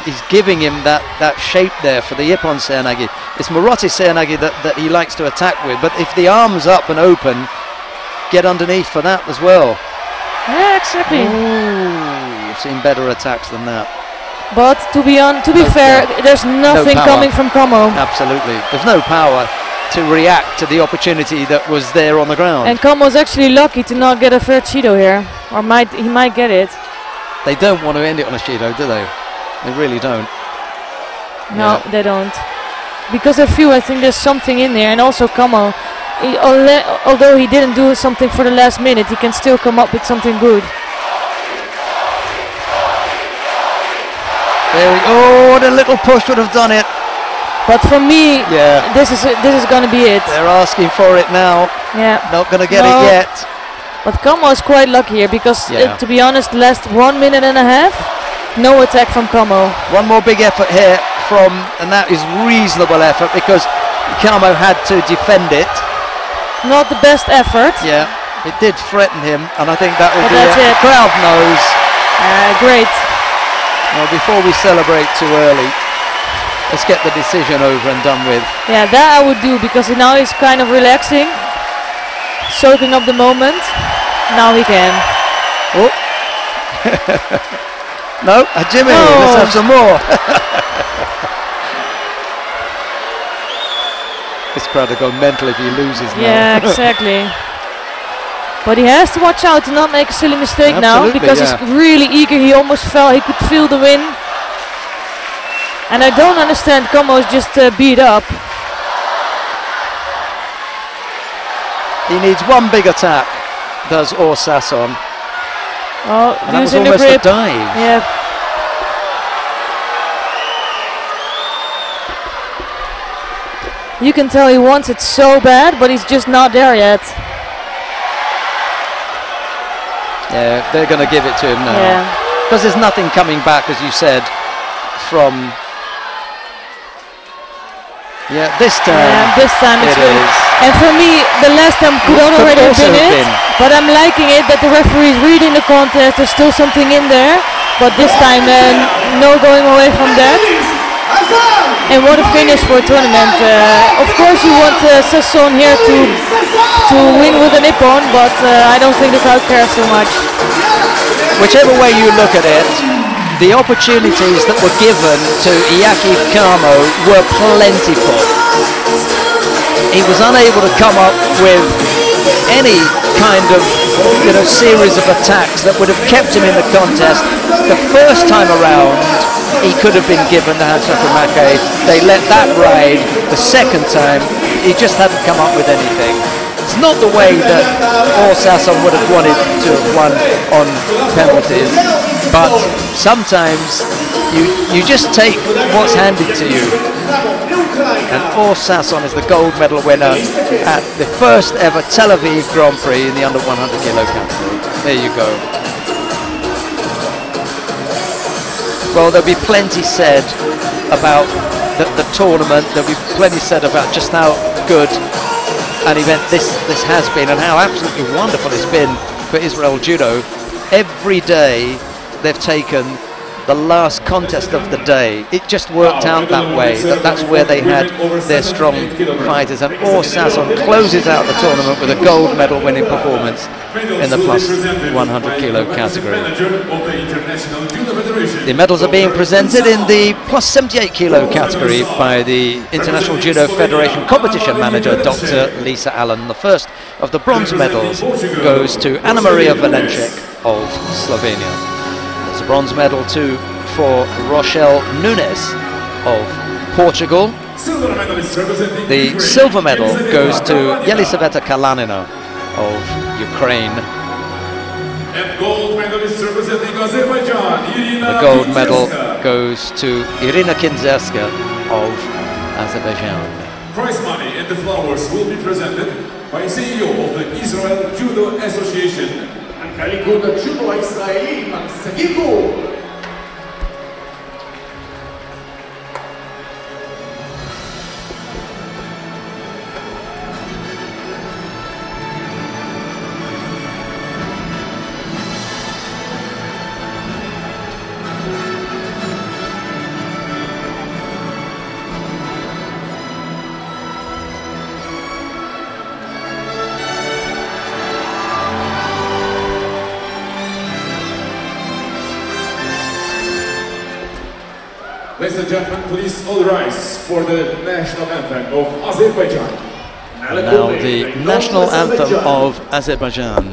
he's giving him that shape there for the Ippon Sernagi. It's Marotti Sernagi that he likes to attack with, but if the arm's up and open, get underneath for that as well. Yeah, exactly. Ooh, you've seen better attacks than that. But to be fair, there's nothing coming from Kamo. Absolutely, there's no power to react to the opportunity that was there on the ground. And Kamo's actually lucky to not get a third Shido here, or he might get it. They don't want to end it on a Shido, do they? They really don't. No, they don't. Because I think there's something in there, and also Kamo, although he didn't do something for the last minute, he can still come up with something good. What a little push would have done it. But for me, this is going to be it. They're asking for it now. Yeah. Not going to get it yet. But Kamo is quite lucky here because, to be honest, the last 1.5 minutes, no attack from Kamo. One more big effort here and that is reasonable effort because Kamo had to defend it. Not the best effort. Yeah, it did threaten him, and I think that will be it. The crowd knows. Great. Well, before we celebrate too early, let's get the decision over and done with. Yeah, that I would do because now he's kind of relaxing, soaking up the moment. Now he can. Oh. No, Jimmy, let's have some more. This crowd will go mental if he loses now. Yeah, exactly. But he has to watch out to not make a silly mistake now because he's really eager. He almost fell. He could feel the win. And I don't understand. Kamo is just beat up. He needs one big attack, does Sasson. Oh, and that was almost a dive. Yeah. You can tell he wants it so bad, but he's just not there yet. Yeah, they're going to give it to him now. Yeah. Because there's nothing coming back, as you said, from... Yeah, this time. Yeah, this time it is. And for me, the last time could already have been it. But I'm liking it that the referee is reading the contest. There's still something in there. But this time, no going away from that. And what a finish for a tournament. Of course you want Sasson here to win with an Ippon, but I don't think the crowd cares so much. Whichever way you look at it, the opportunities that were given to Iaki Kamo were plentiful. He was unable to come up with any kind of series of attacks that would have kept him in the contest. The first time around, he could have been given the Hansakumake. They let that ride. The second time, he just hadn't come up with anything. It's not the way that Sasson would have wanted to have won on penalties, but sometimes you just take what's handed to you. And Sasson is the gold medal winner at the first ever Tel Aviv Grand Prix in the under 100 kilo category. There you go. Well, there'll be plenty said about the tournament. There'll be plenty said about just how good an event this has been and how absolutely wonderful it's been for Israel Judo. Every day they've taken the last contest of the day. It just worked out that way. That's where they had their strong fighters. And Sasson closes out the tournament with a gold medal winning performance in the plus 100 kilo category. The medals are being presented in the plus 78 kilo category by the International Judo Federation competition manager, Dr. Lisa Allen. The first of the bronze medals goes to Anna Maria Valencic of Slovenia. There's a bronze medal too for Rochelle Nunes of Portugal. Silver medalist representing The Ukraine, silver medal goes to Yelisaveta Yelisaveta Kalanina of Ukraine. And gold medalist representing Azerbaijan, Irina The gold medal Kinzerska. goes to Irina Kinzerska of Azerbaijan. Prize money and the flowers will be presented by CEO of the Israel Judo Association. מנכ"ל איגוד הג'ודו הישראלי, מר שגיא גור. Ladies and gentlemen, please all rise for the national anthem of Azerbaijan. And now the national anthem of Azerbaijan.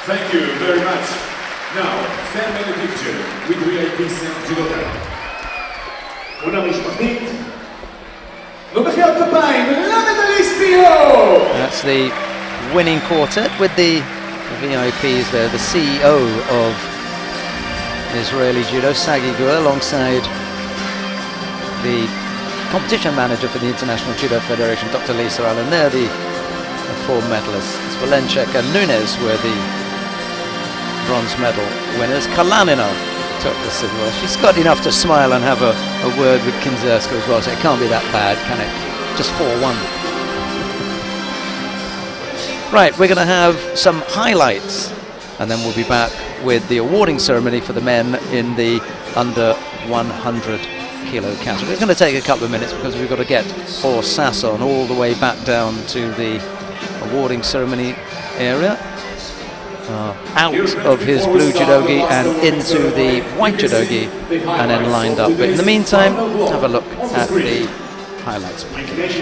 Thank you very much. Now, family picture with VIP St. Judo Tel. תמונה משפחתית. ומחיאות כפיים למדליסטיות! That's the winning quartet with the VIPs there, the CEO of Israeli Judo, Sagi Gur, alongside the competition manager for the International Judo Federation, Dr. Lisa Allen. They're the four medalists. Valenchek and Nunes were the bronze medal winners. Kalanina took the silver. She's got enough to smile and have a word with Kinzerska as well, so it can't be that bad, can it? Just 4-1. Right, we're going to have some highlights, and then we'll be back with the awarding ceremony for the men in the under 100 kilo category. It's going to take a couple of minutes because we've got to get Or Sasson all the way back down to the awarding ceremony area, out of his blue judogi and into the white judogi, and then lined up. But in the meantime, have a look at the highlights package.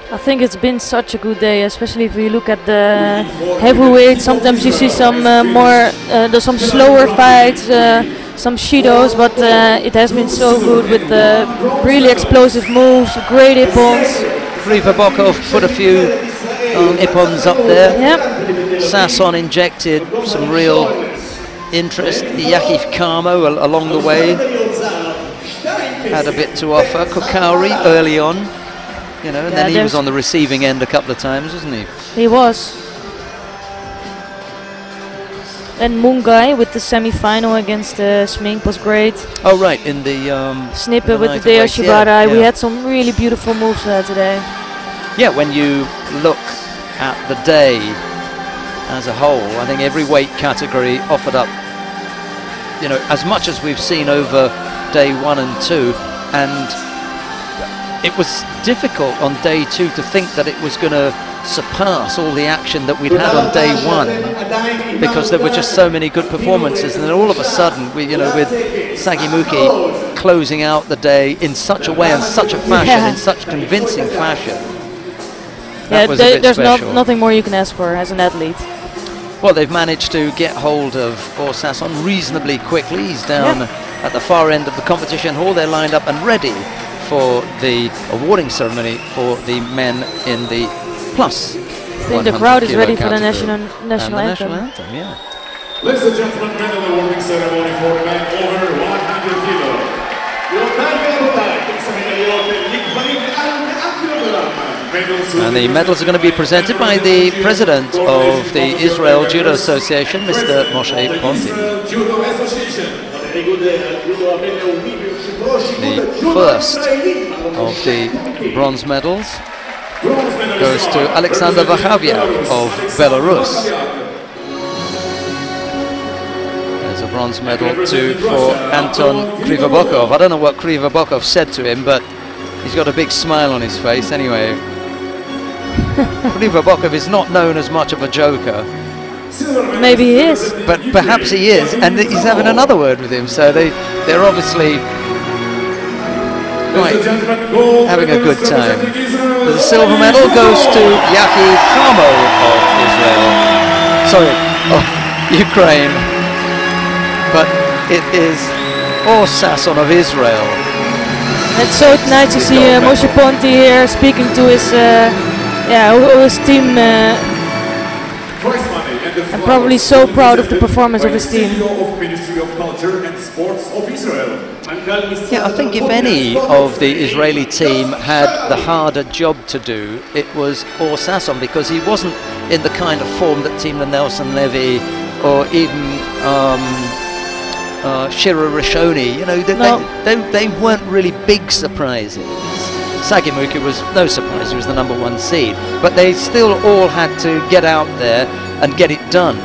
I think it's been such a good day, especially if you look at the heavyweight. Sometimes you see some there's some slower fights, some shidos, but it has been so good with really explosive moves, great ippons. Riva Bokov put a few ippons up there. Yep. Sasson injected some real interest. Yakif Kamo along the way had a bit to offer. Kokauri early on, you know, and then he was on the receiving end a couple of times, wasn't he? He was. And Mungai with the semi-final against Smink was great. Oh right, in the snippet with the Deo Shibara. Yeah. We had some really beautiful moves today. Yeah, when you look at the day as a whole, I think every weight category offered up you know, as much as we've seen over day 1 and 2, and it was difficult on day 2 to think that it was going to surpass all the action that we'd had on day 1, because there were just so many good performances, and then all of a sudden, you know, with Sagimuki closing out the day in such a way, in such a fashion, in such convincing fashion. There's nothing more you can ask for as an athlete. Well, they've managed to get hold of Orsasson reasonably quickly. He's down at the far end of the competition hall. They're lined up and ready for the awarding ceremony for the men in the plus. I think the crowd is ready for the national anthem. National anthem, yeah. Ladies and gentlemen, medal awarding ceremony for men over 100 kilo. And the medals are going to be presented by the president of the Israel Judo Association, Mr. Moshe Ponti. The first of the bronze medals goes to Alexander Vachaviak of Belarus. There's a bronze medal too for Anton Krivobokov. I don't know what Krivobokov said to him, but he's got a big smile on his face anyway. Krivobokov is not known as much of a joker. Maybe he is. But perhaps he is, and he's having another word with him, so they're obviously quite having a good time. The silver medal goes to Yaki Kamo of Israel. Sorry, of Ukraine. But it is Orsasson of Israel. It's so nice to see Moshe Ponti here speaking to his his team. I'm probably so proud of the performance of his team. Yeah, I think if any of the Israeli team had the harder job to do, it was Orsasson, because he wasn't in the kind of form that Timna Nelson Levy or even Shira Rishoni, you know, they weren't really big surprises. Sagimuki was no surprise, he was the #1 seed, but they still all had to get out there and get it done.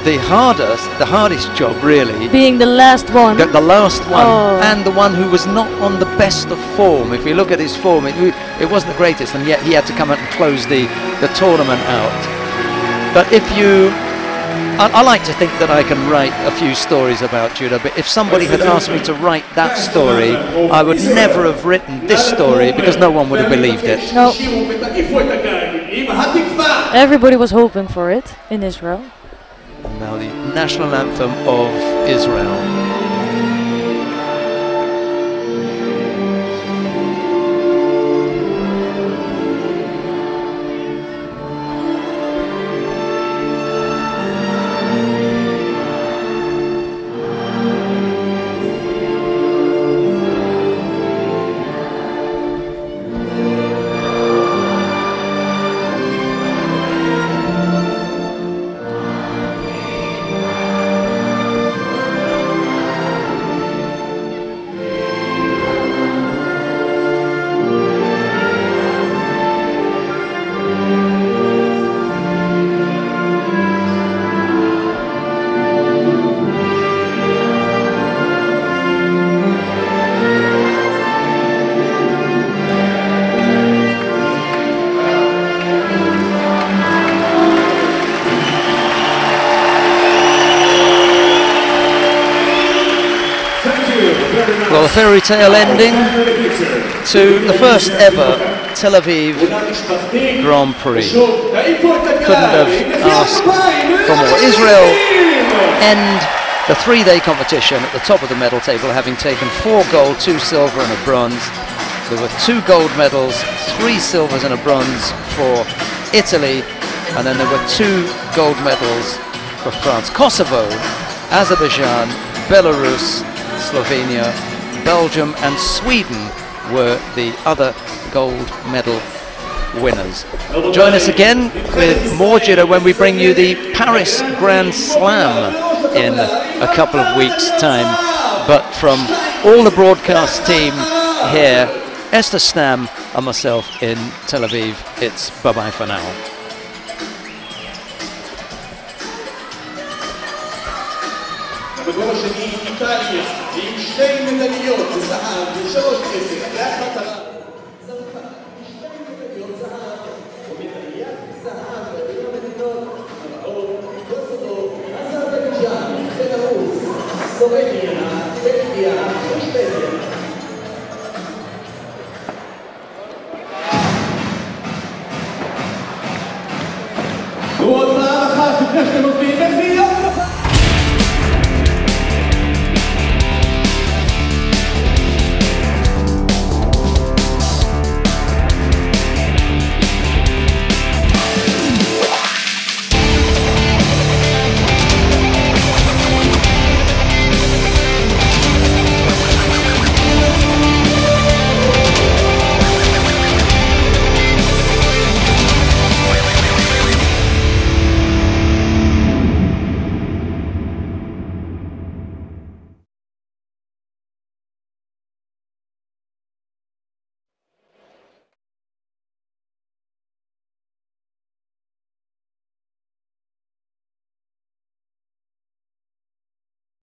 The hardest job really being the last one. The last one, and the one who was not on the best of form. If you look at his form, it wasn't the greatest, and yet he had to come out and close the tournament out. But if you... I like to think that I can write a few stories about judo, but if somebody had asked me to write that story, I would never have written this story, because no one would have believed it. No. Everybody was hoping for it in Israel. And now the national anthem of Israel. Well, a fairy tale ending to the first ever Tel Aviv Grand Prix. Couldn't have asked for more. Israel end the 3-day competition at the top of the medal table, having taken 4 gold, 2 silver and a bronze. There were 2 gold medals, 3 silvers and a bronze for Italy, and then there were 2 gold medals for France. Kosovo, Azerbaijan, Belarus, Slovenia, Belgium and Sweden were the other gold medal winners. Join us again with more judo when we bring you the Paris Grand Slam in a couple of weeks' time. But from all the broadcast team here, Esther Stam and myself in Tel Aviv, it's bye-bye for now. במקום השני איטליה עם 2 מדליות זהב ו3 כסף לאחת הרב צרפת עם 2 מדליות זהב ומדליית זהב בין המדינות הבאות קוסובו, אזרבייג'אן, בלרוס, סלובניה